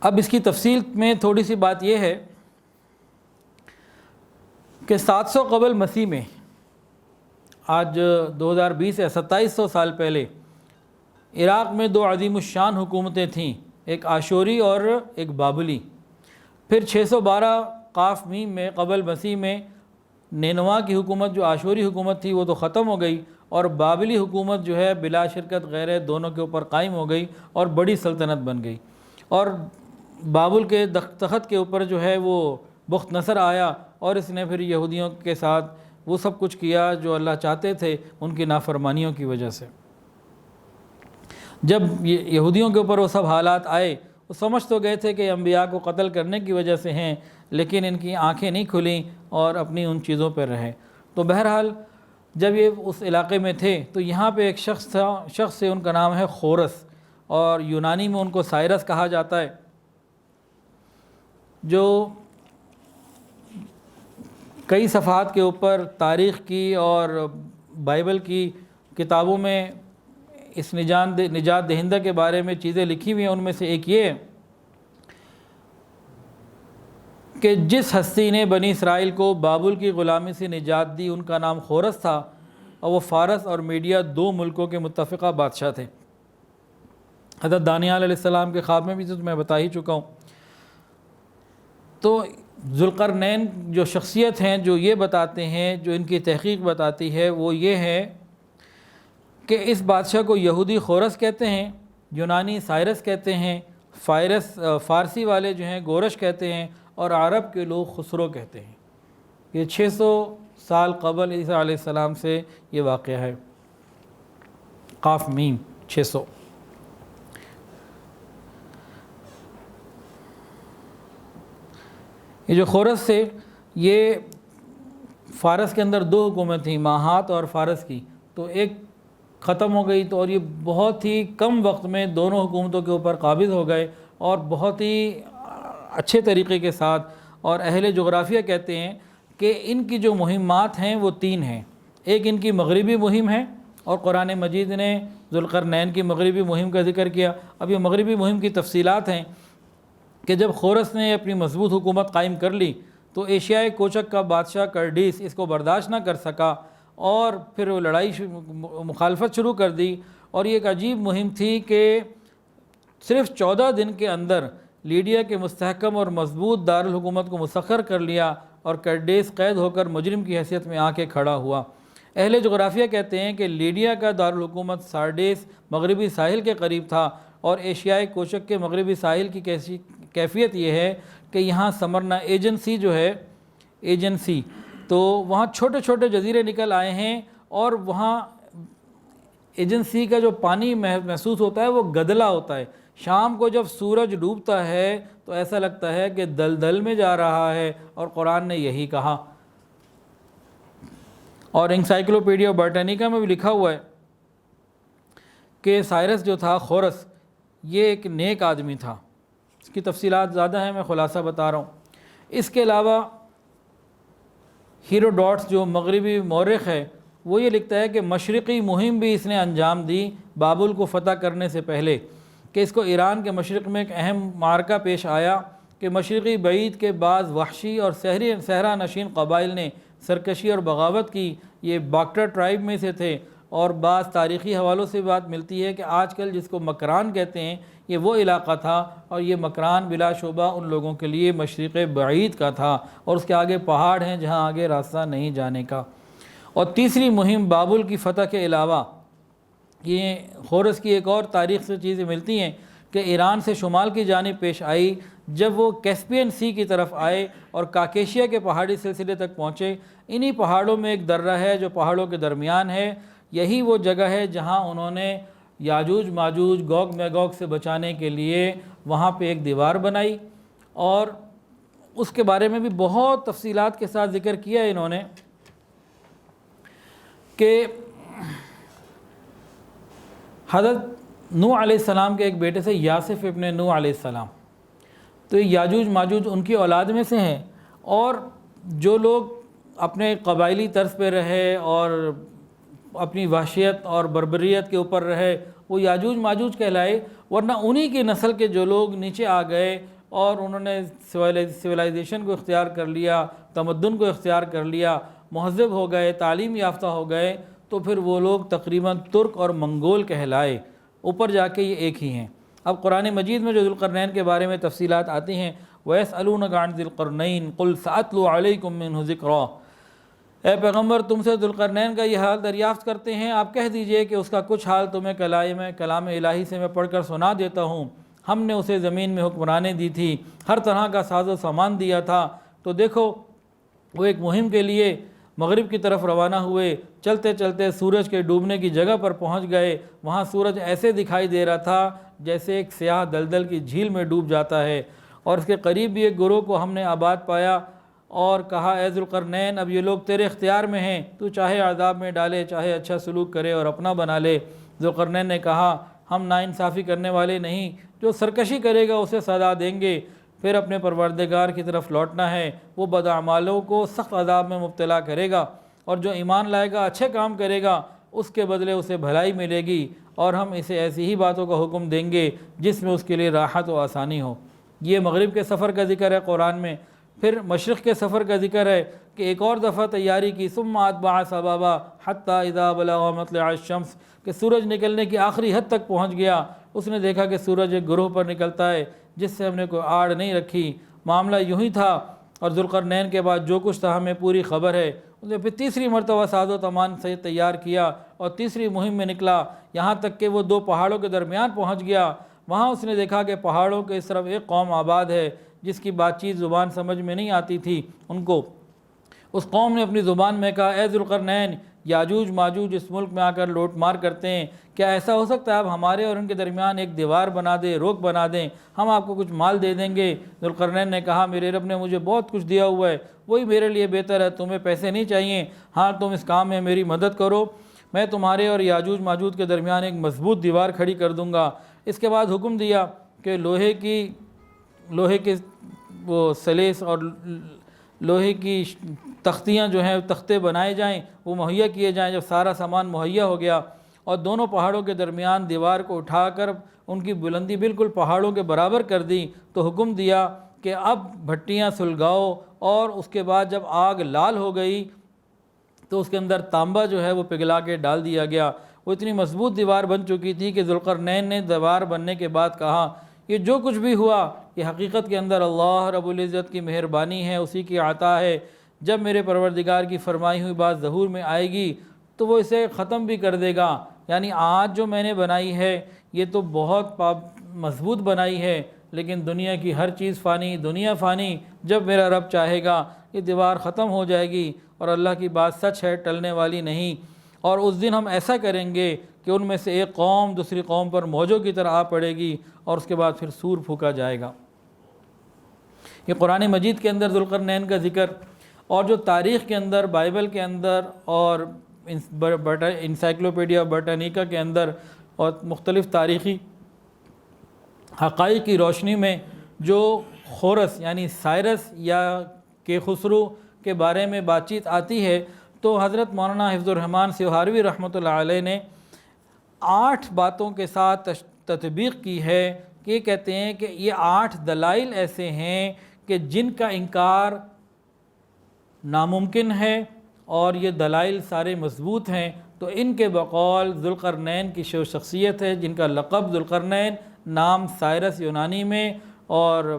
Speaker 1: اب اس کی تفصیل میں تھوڑی سی بات یہ ہے کہ 700 قبل مسیح میں, آج 2020 ہے 2700 سال پہلے, عراق میں 2 عظیم الشان حکومتیں تھیں, ایک آشوری اور ایک بابلی. پھر 612 قاف میم میں قبل مسیح میں نینوا کی حکومت جو آشوری حکومت تھی وہ تو ختم ہو گئی, اور بابلی حکومت جو ہے بلا شرکت غیر دونوں کے اوپر قائم ہو گئی اور بڑی سلطنت بن گئی. اور بابل کے تخت کے اوپر جو ہے وہ بخت نصر آیا, اور اس نے پھر یہودیوں کے ساتھ وہ سب کچھ کیا جو اللہ چاہتے تھے ان کی نافرمانیوں کی وجہ سے. جب یہودیوں کے اوپر وہ سب حالات آئے, وہ سمجھ تو گئے تھے کہ انبیاء کو قتل کرنے کی وجہ سے ہیں, لیکن ان کی آنکھیں نہیں کھلیں اور اپنی ان چیزوں پر رہے. تو بہرحال جب یہ اس علاقے میں تھے تو یہاں پہ ایک شخص تھا, شخص سے ان کا نام ہے خورس, اور یونانی میں ان کو سائرس کہا جاتا ہے, جو کئی صفحات کے اوپر تاریخ کی اور بائبل کی کتابوں میں اس نجات دہندہ کے بارے میں چیزیں لکھی ہوئی ہیں. ان میں سے ایک یہ کہ جس ہستی نے بنی اسرائیل کو بابل کی غلامی سے نجات دی ان کا نام خورس تھا, اور وہ فارس اور میڈیا 2 ملکوں کے متفقہ بادشاہ تھے. حضرت دانیال علیہ السلام کے خواب میں بھی تو میں بتا ہی چکا ہوں. تو ذوالقرنین جو شخصیت ہیں جو یہ بتاتے ہیں, جو ان کی تحقیق بتاتی ہے, وہ یہ ہے کہ اس بادشاہ کو یہودی خورس کہتے ہیں, یونانی سائرس کہتے ہیں, فارسی والے جو ہیں گورش کہتے ہیں, اور عرب کے لوگ خسرو کہتے ہیں. یہ 600 سال قبل عیسیٰ علیہ السلام سے یہ واقعہ ہے. قاف میم 600. یہ جو خورس سے, یہ فارس کے اندر 2 حکومت تھیں, ماہات اور فارس کی, تو ایک ختم ہو گئی, تو اور یہ بہت ہی کم وقت میں دونوں حکومتوں کے اوپر قابض ہو گئے, اور بہت ہی اچھے طریقے کے ساتھ. اور اہل جغرافیہ کہتے ہیں کہ ان کی جو مہمات ہیں وہ 3 ہیں. ایک ان کی مغربی مہم ہے, اور قرآن مجید نے ذوالقرنین کی مغربی مہم کا ذکر کیا. اب یہ مغربی مہم کی تفصیلات ہیں کہ جب خورس نے اپنی مضبوط حکومت قائم کر لی تو ایشیائے کوچک کا بادشاہ کرڈیس اس کو برداشت نہ کر سکا, اور پھر وہ لڑائی مخالفت شروع کر دی. اور یہ ایک عجیب مہم تھی کہ صرف 14 دن کے اندر لیڈیا کے مستحکم اور مضبوط دارالحکومت کو مسخر کر لیا, اور کرڈیس قید ہو کر مجرم کی حیثیت میں آ کے کھڑا ہوا. اہل جغرافیہ کہتے ہیں کہ لیڈیا کا دارالحکومت سارڈیس مغربی ساحل کے قریب تھا, اور ایشیائے کوچک کے مغربی ساحل کی کیفیت یہ ہے کہ یہاں سمرنا ایجنسی جو ہے, ایجنسی تو وہاں چھوٹے چھوٹے جزیرے نکل آئے ہیں, اور وہاں ایجنسی کا جو پانی محسوس ہوتا ہے وہ گدلا ہوتا ہے. شام کو جب سورج ڈوبتا ہے تو ایسا لگتا ہے کہ دلدل میں جا رہا ہے, اور قرآن نے یہی کہا. اور انسائکلوپیڈیا برٹانیکا میں بھی لکھا ہوا ہے کہ سائرس جو تھا خورس, یہ ایک نیک آدمی تھا. اس کی تفصیلات زیادہ ہیں, میں خلاصہ بتا رہا ہوں. اس کے علاوہ ہیروڈوٹس جو مغربی مورخ ہے وہ یہ لکھتا ہے کہ مشرقی مہم بھی اس نے انجام دی بابل کو فتح کرنے سے پہلے، کہ اس کو ایران کے مشرق میں ایک اہم معرکہ پیش آیا کہ مشرقی بعید کے بعض وحشی اور صحرا نشین قبائل نے سرکشی اور بغاوت کی۔ یہ باکٹر ٹرائب میں سے تھے، اور بعض تاریخی حوالوں سے بات ملتی ہے کہ آج کل جس کو مکران کہتے ہیں یہ وہ علاقہ تھا، اور یہ مکران بلا شبہ ان لوگوں کے لیے مشرق بعید کا تھا، اور اس کے آگے پہاڑ ہیں جہاں آگے راستہ نہیں جانے کا۔ اور تیسری مہم بابل کی فتح کے علاوہ یہ خورس کی ایک اور تاریخ سے چیزیں ملتی ہیں کہ ایران سے شمال کی جانب پیش آئی، جب وہ کیسپین سی کی طرف آئے اور کاکیشیا کے پہاڑی سلسلے تک پہنچے۔ انہی پہاڑوں میں ایک درہ ہے جو پہاڑوں کے درمیان ہے، یہی وہ جگہ ہے جہاں انہوں نے یاجوج ماجوج گوگ میگوگ سے بچانے کے لیے وہاں پہ ایک دیوار بنائی، اور اس کے بارے میں بھی بہت تفصیلات کے ساتھ ذکر کیا انہوں نے کہ حضرت نوح علیہ السلام کے ایک بیٹے سے یاسف ابن نوح علیہ السلام، تو یہ یاجوج ماجوج ان کی اولاد میں سے ہیں، اور جو لوگ اپنے قبائلی طرز پہ رہے اور اپنی وحشیت اور بربریت کے اوپر رہے وہ یاجوج ماجوج کہلائے، ورنہ انہی کی نسل کے جو لوگ نیچے آ گئے اور انہوں نے سویلائزیشن کو اختیار کر لیا، تمدن کو اختیار کر لیا، مہذب ہو گئے، تعلیم یافتہ ہو گئے، تو پھر وہ لوگ تقریباً ترک اور منگول کہلائے، اوپر جا کے یہ ایک ہی ہیں۔ اب قرآن مجید میں جو ذوالقرنین کے بارے میں تفصیلات آتی ہیں، وَيَسْأَلُونَكَ عَنْ ذِي الْقَرْنَيْنِ قُلْ سَأَتْلُو عَلَيْكُم مِّنْهُ ذِكْرًا، اے پیغمبر تم سے ذوالقرنین کا یہ حال دریافت کرتے ہیں، آپ کہہ دیجئے کہ اس کا کچھ حال تمہیں کلام الہی سے میں پڑھ کر سنا دیتا ہوں۔ ہم نے اسے زمین میں حکمرانی دی تھی، ہر طرح کا ساز و سامان دیا تھا، تو دیکھو وہ ایک مہم کے لیے مغرب کی طرف روانہ ہوئے، چلتے چلتے سورج کے ڈوبنے کی جگہ پر پہنچ گئے، وہاں سورج ایسے دکھائی دے رہا تھا جیسے ایک سیاہ دلدل کی جھیل میں ڈوب جاتا ہے، اور اس کے قریب بھی ایک گروہ کو ہم نے آباد پایا اور کہا اے ذوالقرنین اب یہ لوگ تیرے اختیار میں ہیں، تو چاہے عذاب میں ڈالے چاہے اچھا سلوک کرے اور اپنا بنا لے۔ ذوالقرنین نے کہا ہم ناانصافی کرنے والے نہیں، جو سرکشی کرے گا اسے سزا دیں گے، پھر اپنے پروردگار کی طرف لوٹنا ہے، وہ بداعمالوں کو سخت عذاب میں مبتلا کرے گا، اور جو ایمان لائے گا اچھے کام کرے گا اس کے بدلے اسے بھلائی ملے گی، اور ہم اسے ایسی ہی باتوں کا حکم دیں گے جس میں اس کے لیے راحت و آسانی ہو۔ یہ مغرب کے سفر کا ذکر ہے قرآن میں۔ پھر مشرق کے سفر کا ذکر ہے کہ ایک اور دفعہ تیاری کی، ثم اتبع سبابا حتی اذا بلغ مطلع الشمس، کہ سورج نکلنے کی آخری حد تک پہنچ گیا، اس نے دیکھا کہ سورج ایک گروہ پر نکلتا ہے جس سے ہم نے کوئی آڑ نہیں رکھی، معاملہ یوں ہی تھا۔ اور ذوالقرنین کے بعد جو کچھ تھا ہمیں پوری خبر ہے۔ اس نے پھر تیسری مرتبہ ساز و سامان سے تیار کیا اور تیسری مہم میں نکلا، یہاں تک کہ وہ دو پہاڑوں کے درمیان پہنچ گیا۔ وہاں اس نے دیکھا کہ پہاڑوں کے اس طرف ایک قوم آباد ہے جس کی بات چیت زبان سمجھ میں نہیں آتی تھی ان کو۔ اس قوم نے اپنی زبان میں کہا اے ذوالقرنین یاجوج ماجوج اس ملک میں آ کر لوٹ مار کرتے ہیں، کیا ایسا ہو سکتا ہے آپ ہمارے اور ان کے درمیان ایک دیوار بنا دیں، روک بنا دیں، ہم آپ کو کچھ مال دے دیں گے؟ ذوالقرنین نے کہا میرے رب نے مجھے بہت کچھ دیا ہوا ہے، وہی میرے لیے بہتر ہے، تمہیں پیسے نہیں چاہیے، ہاں تم اس کام میں میری مدد کرو، میں تمہارے اور یاجوج ماجوج کے درمیان ایک مضبوط دیوار کھڑی کر دوں گا۔ اس کے بعد حکم دیا کہ لوہے کے وہ سلیس اور لوہے کی تختیاں جو ہیں تختے بنائے جائیں، وہ مہیا کیے جائیں۔ جب سارا سامان مہیا ہو گیا اور دونوں پہاڑوں کے درمیان دیوار کو اٹھا کر ان کی بلندی بالکل پہاڑوں کے برابر کر دی، تو حکم دیا کہ اب بھٹیاں سلگاؤ، اور اس کے بعد جب آگ لال ہو گئی تو اس کے اندر تانبا جو ہے وہ پگھلا کے ڈال دیا گیا۔ وہ اتنی مضبوط دیوار بن چکی تھی کہ ذوالقرنین نے دیوار بننے کے بعد کہا یہ جو کچھ بھی ہوا یہ حقیقت کے اندر اللہ رب العزت کی مہربانی ہے، اسی کی عطا ہے، جب میرے پروردگار کی فرمائی ہوئی بات ظہور میں آئے گی تو وہ اسے ختم بھی کر دے گا۔ یعنی آج جو میں نے بنائی ہے یہ تو بہت مضبوط بنائی ہے، لیکن دنیا کی ہر چیز فانی، دنیا فانی، جب میرا رب چاہے گا یہ دیوار ختم ہو جائے گی، اور اللہ کی بات سچ ہے، ٹلنے والی نہیں۔ اور اس دن ہم ایسا کریں گے کہ ان میں سے ایک قوم دوسری قوم پر موجوں کی طرح آ پڑے گی، اور اس کے بعد پھر سور پھونکا جائے گا۔ یہ قرآن مجید کے اندر ذوالقرنین کا ذکر، اور جو تاریخ کے اندر بائبل کے اندر اور انسائکلوپیڈیا برٹانیکا کے اندر اور مختلف تاریخی حقائق کی روشنی میں جو خورس یعنی سائرس یا کے خسرو کے بارے میں بات چیت آتی ہے، تو حضرت مولانا حفظ الرحمن سیوہاروی رحمۃ اللہ علیہ نے 8 باتوں کے ساتھ تطبیق کی ہے کہ کہتے ہیں کہ یہ 8 دلائل ایسے ہیں کہ جن کا انکار ناممکن ہے اور یہ دلائل سارے مضبوط ہیں. تو ان کے بقول ذوالقرنین کی شخصیت ہے جن کا لقب ذوالقرنین، نام سائرس یونانی میں، اور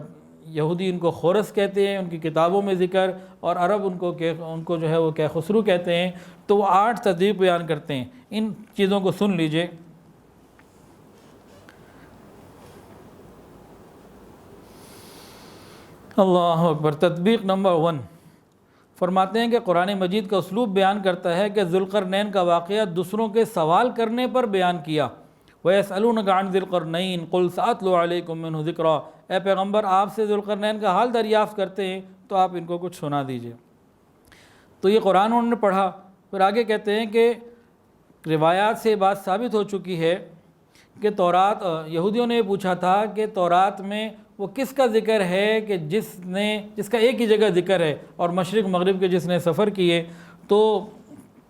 Speaker 1: یہودی ان کو خورس کہتے ہیں ان کی کتابوں میں ذکر، اور عرب ان کو جو ہے وہ کیخسرو کہتے ہیں. تو وہ 8 تطبیق بیان کرتے ہیں. ان چیزوں کو سن لیجئے. اللہ اکبر. تطبیق نمبر 1 فرماتے ہیں کہ قرآن مجید کا اسلوب بیان کرتا ہے کہ ذوالقرنین کا واقعہ دوسروں کے سوال کرنے پر بیان کیا. وَيَسْأَلُونَكَ عَنْ ذِي الْقَرْنَيْنِ قُلْ سَأَتْلُو عَلَيْكُم مِّنْهُ ذِكْرًا. اے پیغمبر آپ سے ذوالقرنین کا حال دریافت کرتے ہیں تو آپ ان کو کچھ سنا دیجئے. تو یہ قرآن انہوں نے پڑھا. پھر آگے کہتے ہیں کہ روایات سے بات ثابت ہو چکی ہے کہ تورات، یہودیوں نے یہ پوچھا تھا کہ تورات میں وہ کس کا ذکر ہے کہ جس کا ایک ہی جگہ ذکر ہے اور مشرق مغرب کے جس نے سفر کیے. تو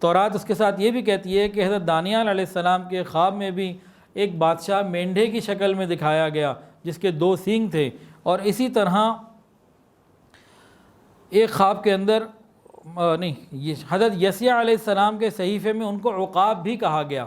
Speaker 1: تورات اس کے ساتھ یہ بھی کہتی ہے کہ حضرت دانیال علیہ السلام کے خواب میں بھی ایک بادشاہ مینڈھے کی شکل میں دکھایا گیا جس کے 2 سینگ تھے. اور اسی طرح ایک خواب کے اندر حضرت یسیع علیہ السلام کے صحیفے میں ان کو عقاب بھی کہا گیا.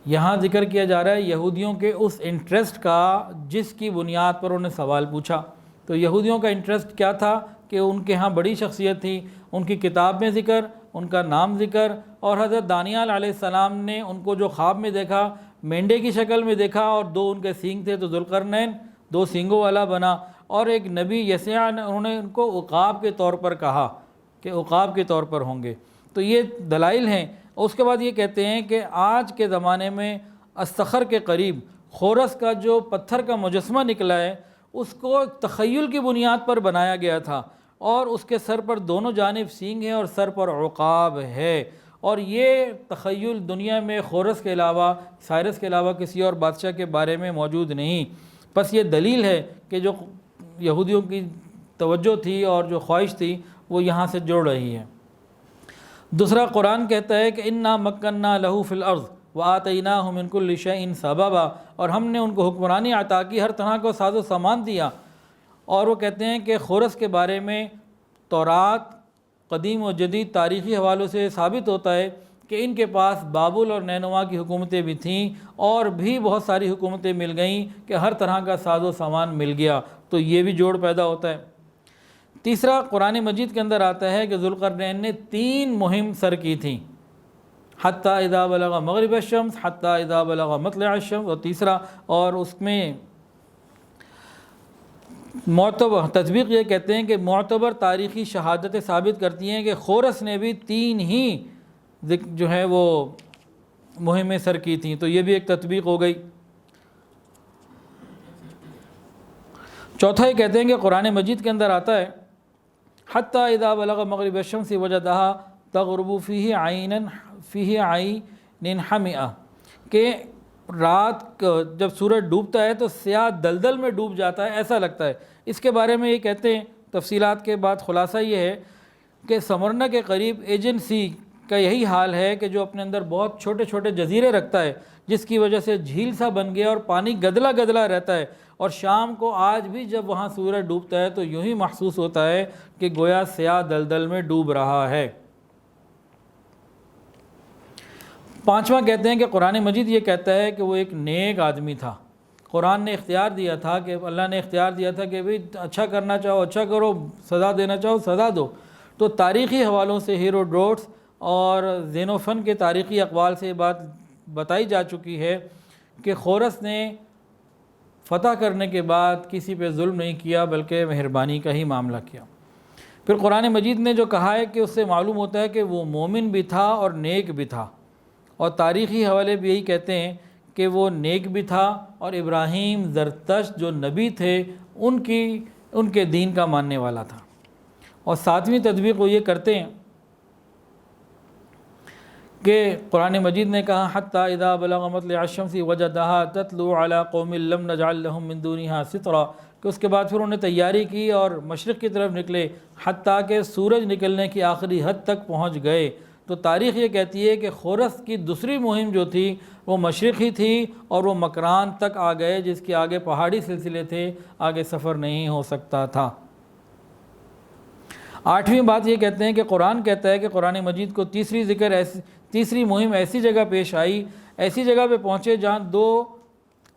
Speaker 1: یہاں ذکر کیا جا رہا ہے یہودیوں کے اس انٹرسٹ کا جس کی بنیاد پر انہوں نے سوال پوچھا. تو یہودیوں کا انٹرسٹ کیا تھا کہ ان کے ہاں بڑی شخصیت تھی، ان کی کتاب میں ذکر، ان کا نام ذکر، اور حضرت دانیال علیہ السلام نے ان کو جو خواب میں دیکھا مینڈے کی شکل میں دیکھا، اور 2 ان کے سینگ تھے تو ذوالقرنین 2 سینگوں والا بنا. اور ایک نبی یسیع نے انہوں نے ان کو عقاب کے طور پر کہا کہ عقاب کے طور پر ہوں گے. تو یہ دلائل ہیں. اس کے بعد یہ کہتے ہیں کہ آج کے زمانے میں الصخر کے قریب خورس کا جو پتھر کا مجسمہ نکلا ہے اس کو تخیل کی بنیاد پر بنایا گیا تھا، اور اس کے سر پر دونوں جانب سینگ ہیں اور سر پر عقاب ہے. اور یہ تخیل دنیا میں خورس کے علاوہ، سائرس کے علاوہ کسی اور بادشاہ کے بارے میں موجود نہیں. بس یہ دلیل ہے کہ جو یہودیوں کی توجہ تھی اور جو خواہش تھی وہ یہاں سے جڑ رہی ہے. دوسرا قرآن کہتا ہے کہ اِنَّا مَكَّنَّا لَهُ فِي الْأَرْضِ وَآتَيْنَاهُ مِنْ كُلِّ شَيْءٍ سَبَبًا. اور ہم نے ان کو حکمرانی عطا کی، ہر طرح کو ساز و سامان دیا. اور وہ کہتے ہیں کہ خورس کے بارے میں تورات قدیم و جدید تاریخی حوالوں سے ثابت ہوتا ہے کہ ان کے پاس بابل اور نینوا کی حکومتیں بھی تھیں، اور بھی بہت ساری حکومتیں مل گئیں کہ ہر طرح کا ساز و سامان مل گیا. تو یہ بھی جوڑ پیدا ہوتا ہے. تیسرا قرآن مجید کے اندر آتا ہے کہ ذوالقرنین نے 3 مہم سر کی تھیں، حتیٰ اذا بلغ مغرب الشمس، حتیٰ اذا بلغ مطلع الشمس، اور تیسرا، اور اس میں معتبر تطبیق یہ کہتے ہیں کہ معتبر تاریخی شہادتیں ثابت کرتی ہیں کہ خورس نے بھی 3 ہی جو ہے وہ مہمیں سر کی تھیں. تو یہ بھی ایک تطبیق ہو گئی. چوتھا یہ کہتے ہیں کہ قرآن مجید کے اندر آتا ہے حتیٰ اذا بلغ مغرب الشمس وجدها تغرب فیہ عین حمیہ، کہ رات جب سورج ڈوبتا ہے تو سیاہ دلدل میں ڈوب جاتا ہے ایسا لگتا ہے. اس کے بارے میں یہ کہتے ہیں تفصیلات کے بعد خلاصہ یہ ہے کہ سمرنا کے قریب ایجن سی کا یہی حال ہے کہ جو اپنے اندر بہت چھوٹے چھوٹے جزیرے رکھتا ہے، جس کی وجہ سے جھیل سا بن گیا اور پانی گدلا گدلا رہتا ہے. اور شام کو آج بھی جب وہاں سورج ڈوبتا ہے تو یوں ہی محسوس ہوتا ہے کہ گویا سیاہ دلدل میں ڈوب رہا ہے. پانچواں کہتے ہیں کہ قرآن مجید یہ کہتا ہے کہ وہ ایک نیک آدمی تھا. قرآن نے اختیار دیا تھا کہ اللہ نے اختیار دیا تھا کہ بھئی اچھا کرنا چاہو اچھا کرو، سزا دینا چاہو سزا دو. تو تاریخی حوالوں سے ہیروڈوٹس اور زینوفن کے تاریخی اقوال سے یہ بات بتائی جا چکی ہے کہ خورس نے فتح کرنے کے بعد کسی پہ ظلم نہیں کیا بلکہ مہربانی کا ہی معاملہ کیا. پھر قرآن مجید نے جو کہا ہے کہ اس سے معلوم ہوتا ہے کہ وہ مومن بھی تھا اور نیک بھی تھا، اور تاریخی حوالے بھی یہی کہتے ہیں کہ وہ نیک بھی تھا، اور ابراہیم زرتشت جو نبی تھے ان کے دین کا ماننے والا تھا. اور 7ویں تطبیق وہ یہ کرتے ہیں کہ قرآن مجید نے کہا حتیٰ اذا بلغ مطلع الشمس وجدها تتلو علی قوم لم نجعل لهم من دونها سترا، کہ اس کے بعد پھر انہوں نے تیاری کی اور مشرق کی طرف نکلے حتیٰ کہ سورج نکلنے کی آخری حد تک پہنچ گئے۔ تو تاریخ یہ کہتی ہے کہ خورس کی دوسری مہم جو تھی وہ مشرق ہی تھی اور وہ مکران تک آ گئے، جس کے آگے پہاڑی سلسلے تھے، آگے سفر نہیں ہو سکتا تھا۔ 8ویں بات یہ کہتے ہیں کہ قرآن کہتا ہے کہ قرآن مجید کو تیسری مہم ایسی جگہ پیش آئی، ایسی جگہ پہ پہنچے جہاں 2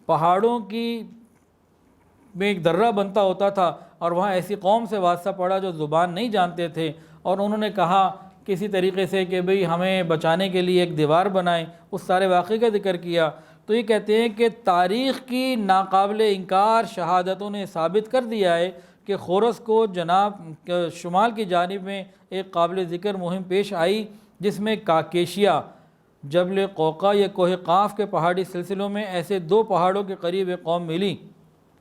Speaker 1: پہاڑوں کی میں ایک درہ بنتا ہوتا تھا، اور وہاں ایسی قوم سے واسطہ پڑا جو زبان نہیں جانتے تھے، اور انہوں نے کہا کسی طریقے سے کہ بھئی ہمیں بچانے کے لیے ایک دیوار بنائیں، اس سارے واقعے کا ذکر کیا۔ تو یہ کہتے ہیں کہ تاریخ کی ناقابل انکار شہادتوں نے ثابت کر دیا ہے کہ خورس کو جناب شمال کی جانب میں ایک قابل ذکر مہم پیش آئی، جس میں کاکیشیا، جبل قوقا یا کوہ قاف کے پہاڑی سلسلوں میں ایسے 2 پہاڑوں کے قریب ایک قوم ملی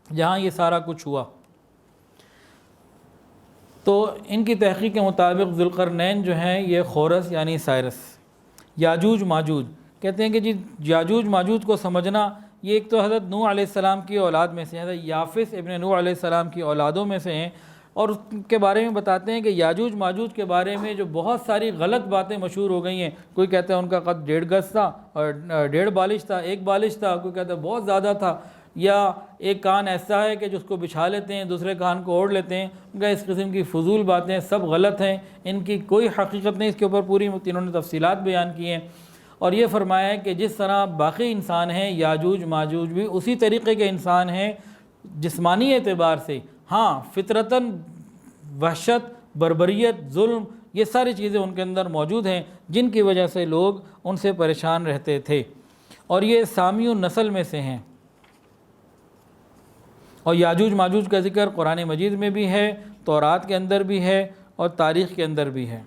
Speaker 1: جہاں یہ سارا کچھ ہوا۔ تو ان کی تحقیق کے مطابق ذوالقرنین جو ہیں یہ خورس یعنی سائرس، یاجوج ماجوج کہتے ہیں کہ جی یاجوج ماجوج کو سمجھنا، یہ ایک تو حضرت نوح علیہ السلام کی اولاد میں سے، حضرت یافس ابن نوح علیہ السلام کی اولادوں میں سے ہیں، اور اس کے بارے میں بتاتے ہیں کہ یاجوج ماجوج کے بارے میں جو بہت ساری غلط باتیں مشہور ہو گئی ہیں۔ کوئی کہتا ہے ان کا قد 1.5 گز تھا اور 1.5 بالش تھا، 1 بالش تھا، کوئی کہتا ہے بہت زیادہ تھا، یا ایک کان ایسا ہے کہ جس کو بچھا لیتے ہیں دوسرے کان کو اوڑھ لیتے ہیں۔ ان کا اس قسم کی فضول باتیں سب غلط ہیں، ان کی کوئی حقیقت نہیں۔ اس کے اوپر پوری انہوں نے تفصیلات بیان کی ہیں، اور یہ فرمایا ہے کہ جس طرح باقی انسان ہیں، یاجوج ماجوج بھی اسی طریقے کے انسان ہیں جسمانی اعتبار سے، ہاں فطرتاً وحشت، بربریت، ظلم، یہ ساری چیزیں ان کے اندر موجود ہیں، جن کی وجہ سے لوگ ان سے پریشان رہتے تھے، اور یہ سامیو نسل میں سے ہیں۔ اور یاجوج ماجوج کا ذکر قرآن مجید میں بھی ہے، تورات کے اندر بھی ہے، اور تاریخ کے اندر بھی ہے۔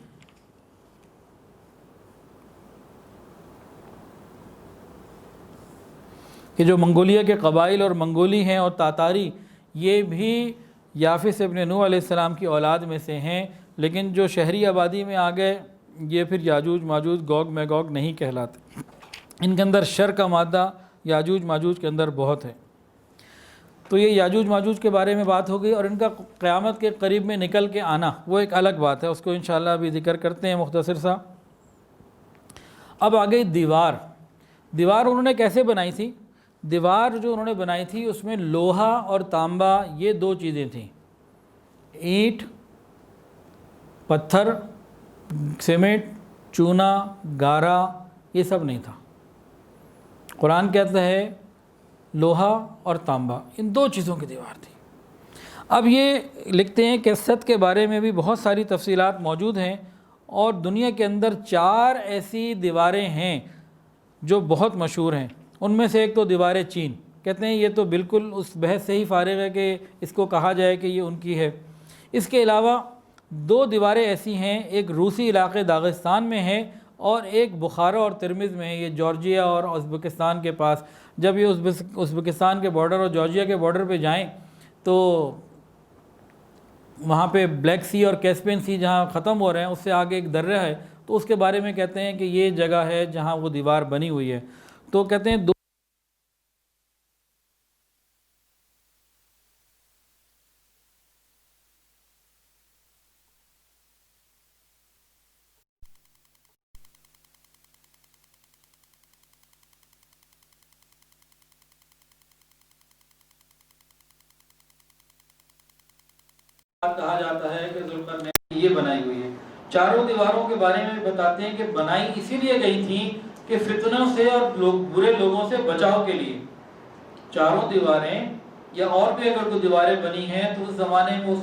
Speaker 1: کہ جو منگولیا کے قبائل اور منگولی ہیں اور تاتاری، یہ بھی یافس ابن نوح علیہ السلام کی اولاد میں سے ہیں، لیکن جو شہری آبادی میں آ گئے یہ پھر یاجوج ماجوج گوگ میگوگ نہیں کہلاتے۔ ان کے اندر شر کا مادہ یاجوج ماجوج کے اندر بہت ہے۔ تو یہ یاجوج ماجوج کے بارے میں بات ہو گئی، اور ان کا قیامت کے قریب میں نکل کے آنا وہ ایک الگ بات ہے، اس کو انشاءاللہ ابھی ذکر کرتے ہیں مختصر سا۔ اب آگئی دیوار انہوں نے کیسے بنائی تھی؟ دیوار جو انہوں نے بنائی تھی اس میں لوہا اور تانبا یہ 2 چیزیں تھیں، اینٹ، پتھر، سیمنٹ، چونا، گارا، یہ سب نہیں تھا۔ قرآن کہتا ہے لوہا اور تانبا، ان 2 چیزوں کی دیوار تھی۔ اب یہ لکھتے ہیں کہ ست کے بارے میں بھی بہت ساری تفصیلات موجود ہیں، اور دنیا کے اندر 4 ایسی دیواریں ہیں جو بہت مشہور ہیں۔ ان میں سے ایک تو دیوار چین، کہتے ہیں یہ تو بالکل اس بحث سے ہی فارغ ہے کہ اس کو کہا جائے کہ یہ ان کی ہے۔ اس کے علاوہ 2 دیواریں ایسی ہیں، ایک روسی علاقے داغستان میں ہے، اور ایک بخارا اور ترمز میں ہے، یہ جارجیا اور ازبکستان کے پاس۔ جب یہ ازبکستان کے بارڈر اور جارجیا کے بارڈر پہ جائیں تو وہاں پہ بلیک سی اور کیسپین سی جہاں ختم ہو رہے ہیں، اس سے آگے ایک درہ ہے، تو اس کے بارے میں کہتے ہیں کہ یہ جگہ ہے جہاں وہ دیوار بنی ہوئی ہے۔ تو کہتے ہیں کہا جاتا ہے کہ ذوالقرنین نے یہ بنائی ہوئی ہے۔ 4 دیواروں کے بارے میں بتاتے ہیں کہ بنائی اسی لیے گئی تھی کہ فتنوں سے اور برے لوگوں سے بچاؤ کے لیے۔ 4 دیواریں یا اور بھی اگر کوئی دیواریں بنی ہیں تو اس زمانے میں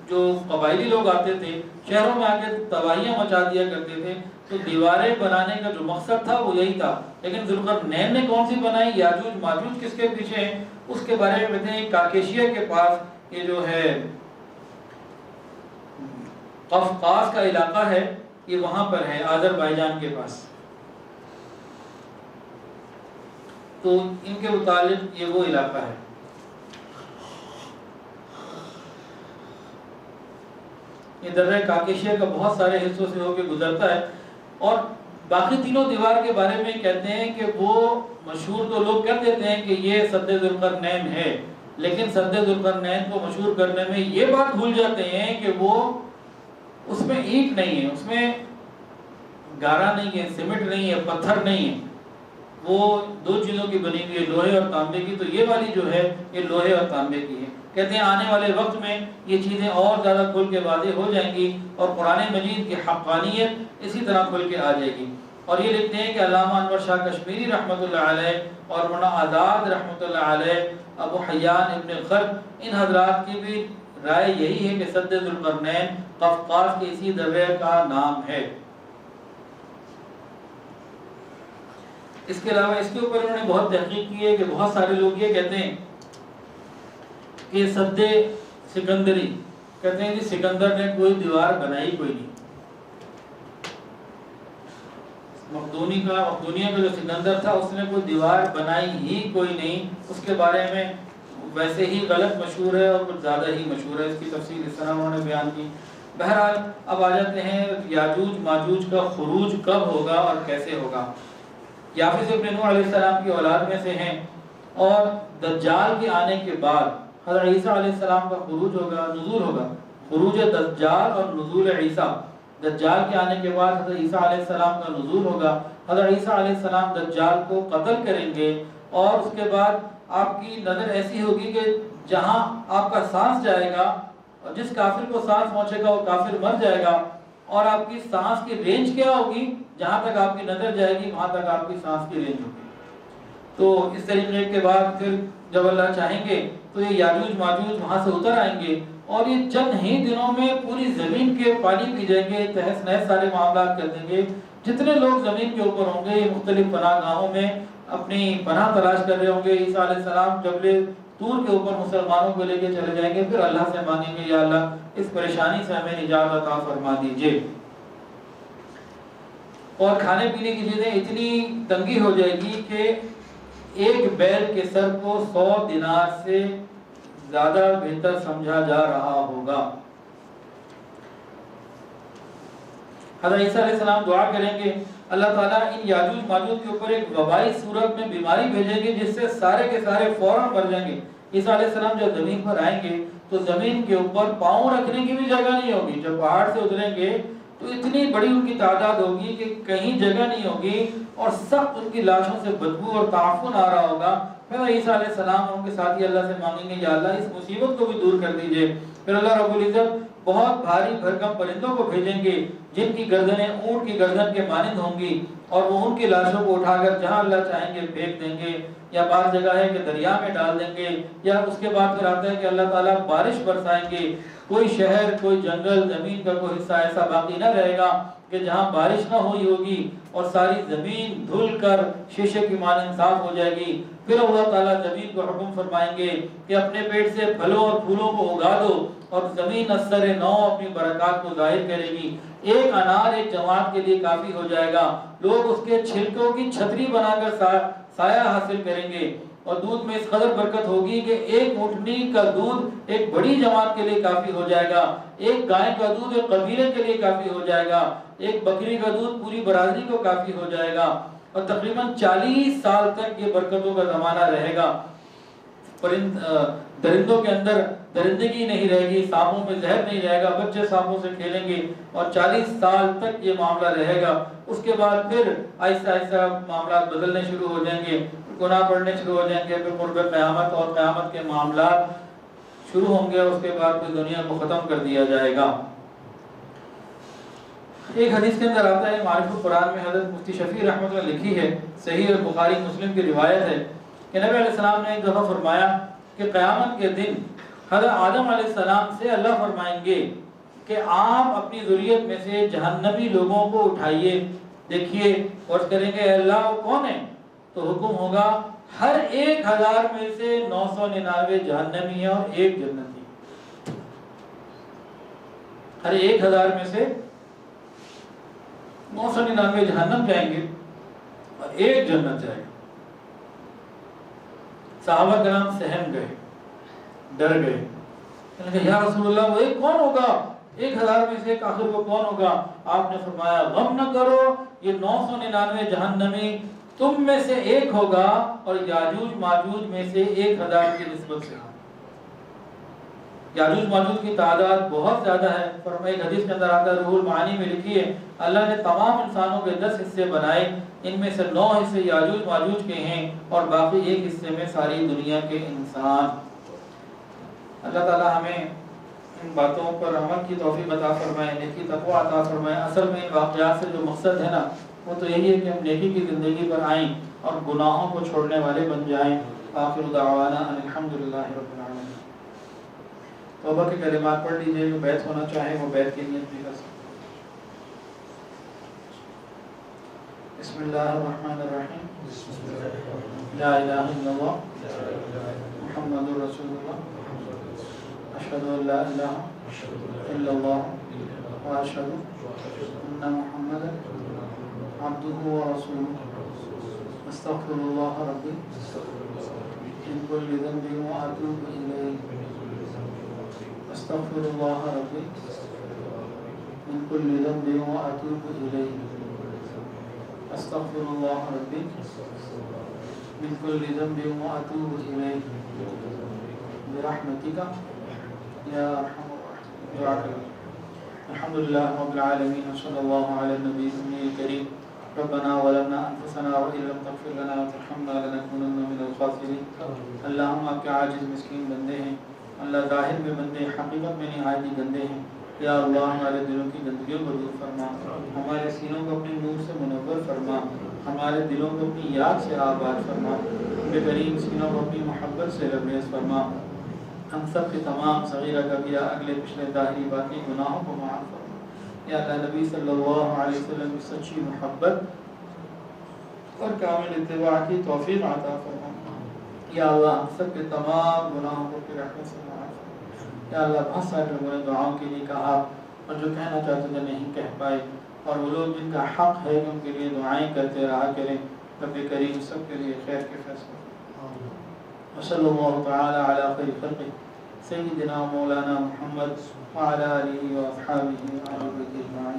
Speaker 1: جو قبائلی لوگ آتے تھے شہروں میں آ کے تباہیاں مچا دیا کرتے تھے، تو دیواریں بنانے کا جو مقصد تھا وہ یہی تھا۔ لیکن ذوالقرنین نے کون سی بنائی، یاجوج ماجوج کس کے پیچھے ہیں، اس کے بارے میں کہتے ہیں کاکیشیا کے پاس یہ جو ہے قفقاز کا علاقہ ہے، یہ وہاں پر ہے آذربائیجان کے پاس۔ تو ان کے متعلق یہ وہ علاقہ ہے۔ یہ درہ کاکیشیا کا بہت سارے حصوں سے ہو کے گزرتا ہے، اور باقی 3 دیوار کے بارے میں کہتے ہیں کہ وہ مشہور تو لوگ کر دیتے ہیں کہ یہ سد ذوالقرنین ہے، لیکن سد ذوالقرنین کو مشہور کرنے میں یہ بات بھول جاتے ہیں کہ وہ اس میں اینٹ نہیں ہے، اس میں گارا نہیں ہے، سیمنٹ نہیں ہے، پتھر نہیں ہے، وہ دو چیزوں کی بنی ہوئی ہے، لوہے اور تانبے کی. تو یہ والی جو ہے یہ لوہے اور تانبے کی ہے. کہتے ہیں آنے والے وقت میں یہ چیزیں اور زیادہ کھل کے واضح ہو جائیں گی اور قرآن مجید کی حقانیت اسی طرح کھل کے آ جائے گی. اور یہ لکھتے ہیں کہ علامہ انور شاہ کشمیری رحمۃ اللہ علیہ اور مولانا آزاد رحمۃ اللہ علیہ، ابو حیان ابن خلد، ان حضرات کی بھی رائے یہی ہے کہ سد ذوالقرنین قفقاز کے اسی درے کا نام ہے. اس کے علاوہ اس کے اوپر انہوں نے بہت تحقیق کی ہے کہ بہت سارے لوگ یہ کہتے ہیں کہ سد سکندری، کہتے ہیں کہ سکندر نے کوئی دیوار بنائی کوئی نہیں. مقدونیہ کا جو سکندر تھا اس نے کوئی دیوار بنائی ہی کوئی نہیں. اس کے بارے میں ویسے ہی غلط مشہور ہے اور کچھ زیادہ ہی مشہور ہے. اس کی تفصیل اس طرح انہوں نے بیان کی. بہرحال اب آ جاتے ہیں یاجوج ماجوج کا خروج کب ہوگا اور کیسے ہوگا. یافس ابن نوح علیہ السلام کی اولاد میں سے ہیں اور دجال کے آنے کے بعد حضرت عیسیٰ علیہ السلام کا خروج ہوگا، نزول ہوگا. خروج دجال اور نزول عیسیٰ. دجال کے آنے کے بعد حضرت عیسیٰ علیہ السلام کا نزول ہوگا. حضرت عیسیٰ علیہ السلام دجال کو قتل کریں گے اور اس کے بعد آپ کی نظر ایسی ہوگی کہ جہاں آپ کا سانس جائے گا اور جس کافر کو سانس پہنچے گا وہ کافر مر جائے گا. اور آپ کی سانس کی رینج کیا ہوگی؟ جہاں تک آپ کی نظر جائے گی وہاں تک آپ کی سانس کی رینج ہوگی. تو اس طریقے کے بعد پھر جب اللہ چاہیں گے تو یہ یاجوج ماجوج وہاں سے اتر آئیں گے اور یہ چند ہی دنوں میں پوری زمین کے پانی پی جائیں گے، تہس نہس سارے معاملات کر دیں گے. جتنے لوگ زمین کے اوپر ہوں گے یہ مختلف پناہ گاہوں میں اپنی پناہ تلاش کر رہے ہوں گے. عیسیٰ علیہ السلام جبل طور کے اوپر مسلمانوں کو لے کے چلے جائیں گے، پھر اللہ سے مانگیں گے یا اللہ اس پریشانی سے ہمیں نجات عطا فرما دیجئے. اور کھانے پینے کی چیزیں اتنی تنگی ہو جائے گی کہ ایک بیل کے سر کو 100 دینار سے زیادہ بہتر سمجھا جا رہا ہوگا. حضرت عیسیٰ علیہ السلام دعا کریں گے اللہ تعالیٰ ان یاجوج ماجوج کے اوپر ایک وبائی صورت میں بیماری بھیجیں گے جس سے سارے کے سارے فوراً مر جائیں گے. عیسیٰ علیہ السلام جب زمین پر آئیں گے تو زمین کے اوپر پاؤں رکھنے کی بھی جگہ نہیں ہوگی. جب پہاڑ سے اتریں گے تو اتنی بڑی ان کی تعداد ہوگی کہ کہیں جگہ نہیں ہوگی اور سخت ان کی لاشوں سے بدبو اور تعفن آ رہا ہوگا. پھر عیسیٰ علیہ السلام ان کے ساتھی اللہ سے مانگیں گے یا اللہ اس مصیبت کو بھی دور کر دیجئے. پھر اللہ رب العزت بہت بھاری بھرکم پرندوں کو بھیجیں گے جن کی گردنیں اونٹ کی گردن کے مانند ہوں گی اور وہ ان کی لاشوں کو اٹھا کر جہاں اللہ چاہیں گے پھینک دیں گے، یا بعض جگہ ہے کہ دریا میں ڈال دیں گے، یا اس کے بعد پھر آتا ہے کہ اللہ تعالیٰ بارش برسائیں گے. کوئی شہر کوئی جنگل زمین کا کوئی حصہ ایسا باقی نہ رہے گا کہ جہاں بارش نہ ہوئی ہوگی اور ساری زمین دھل کر شیشے کی مانند صاف ہو جائے گی. پھر اللہ تعالیٰ زمین کو حکم فرمائیں گے کہ اپنے پیٹ سے پھلوں اور پھولوں کو اگا دو اور زمین اثر نو اپنی برکات کو ظاہر کرے گی. ایک انار ایک جماعت کے لیے کافی ہو جائے گا. لوگ اس کے چھلکوں کی چھتری بنا کر سایہ حاصل کریں گے اور دودھ میں اس قدر برکت ہوگی کہ ایک اونٹنی کا دودھ ایک بڑی جماعت کے لیے کافی ہو جائے گا. ایک گائے کا دودھ ایک قبیلے کے لیے کافی ہو جائے گا. ایک بکری کا دودھ پوری برادری کو کافی ہو جائے گا. اور تقریباً 40 سال تک یہ برکتوں کا زمانہ رہے گا. درندوں کے اندر درندگی نہیں رہے گی، سانپوں میں زہر نہیں رہے گا، بچے سانپوں سے کھیلیں گے اور 40 سال تک یہ معاملہ رہے گا. اس کے بعد پھر آہستہ آہستہ معاملات بدلنے شروع ہو جائیں گے، گناہ بڑھنے شروع ہو جائیں گے، پھر قرب قیامت اور قیامت کے معاملات شروع ہوں گے اور اس کے بعد پھر دنیا کو ختم کر دیا جائے گا. ایک حدیث کے اندر آتا ہے، معرفت القرآن میں حضرت مفتی شفیع رحمۃ اللہ لکھی ہے، صحیح بخاری مسلم کی روایت ہے کہ نبی علیہ السلام نے ایک دفعہ فرمایا کہ قیامت کے دن حضرت آدم علیہ السلام سے اللہ فرمائیں گے کہ آپ اپنی ذریت میں سے جہنمی لوگوں کو اٹھائیے، دیکھیے اور کریں گے اے اللہ وہ کون ہے؟ تو حکم ہوگا ہر 1000 میں سے 999 جہنمی ہیں اور ایک جنتی. ہر 1000 میں سے 999 جہنم جائیں گے اور ایک جنت جائے گا. صحابہ کرام سہم گئے، ڈر گئے، کہنے کہ یا رسول اللہ وہ ایک کون ہوگا؟ 1000 میں سے ایک آخر وہ کون ہوگا؟ آپ نے فرمایا غم نہ کرو، یہ 999 جہنمی تم میں سے ایک ہوگا اور یاجوج ماجوج میں سے 1000 کی نسبت سے. یاجوج ماجوج کی تعداد بہت زیادہ ہے۔ فرمایا ایک حدیث کے اندر آتا ہے، روح المعانی میں لکھی ہے اللہ نے تمام انسانوں کے 10 حصے بنائے، ان میں سے 9 حصے یاجوج ماجوج کے ہیں اور باقی 1 حصے میں ساری دنیا کے انسان۔ اللہ تعالی ہمیں ان باتوں پر عمل کی توفیق عطا فرمائے، نیکی تقوی عطا فرمائے۔ اصل میں ان واقعات سے جو مقصد ہے نا وہ تو یہی ہے کہ ہم نیکی کی زندگی پر آئیں اور گناہوں کو چھوڑنے والے بن جائیں۔ آخر دعوانا ان الحمدللہ رب العالمین۔ توبہ کے کلمات پڑھ لیجئے، جو بیعت ہونا چاہے وہ بیعت کی نیت بھی کر سکتے۔ بسم اللہ الرحمن الرحیم، لا الہ الا اللہ محمد رسول اللہ، اشہد ان لا الہ الا اللہ واشہد ان محمد عبدہ ورسولہ، استغفر اللہ ربی من کل ذنب واتوب الیہ، استغفر اللہ ربی من کل ذنب واتوب الیہ، استغفر اللہ ربی من کل ذنب واتوب الیہ برحمتک یا ارحم الراحمین۔ الحمدللہ رب العالمین، صلی اللہ علی النبی الکریم۔ ربنا ظلمنا انفسنا وان لم تغفر لنا وترحمنا لنکونن من الخاسرین۔ اللہ ہم آپ کے عاجز مسکین بندے ہیں، اللہ ظاہر میں بندے حقیقت میں نہایت ہی گندے ہیں۔ یا اللہ ہمارے دلوں کی گندگیوں کو دور فرما، ہمارے سینوں کو اپنے نور سے منور فرما، ہمارے دلوں کو اپنی یاد سے آباد فرما، بے کریم سینوں کو اپنی محبت سے لبریز فرما، ہم سب کے تمام صغیرہ کبیرہ اگلے پچھلے ظاہری باطنی گناہوں کو معاف فرما۔ یا اللہ نبی صلی اللہ علیہ وسلم کی سچی محبت اور کامل اتباع کی توفیق عطا فرما۔ یا اللہ ہم سب کے تمام گناہوں کو اپنی رحمت سے معاف فرما۔ یا اللہ بہت سارے لوگوں نے دعاؤں کے لیے کہا اور جو کہنا چاہتے تھے نہیں کہہ پائے، اور وہ لوگ جن کا حق ہے کہ ان کے لیے دعائیں کرتے رہا کریں، رب کریم سب کے لیے خیر کے فیصلے۔ وصلی اللہ تعالی علی خیر خلقہ سیدنا مولانا محمد وعلی آلہ واصحابہ اجمعین۔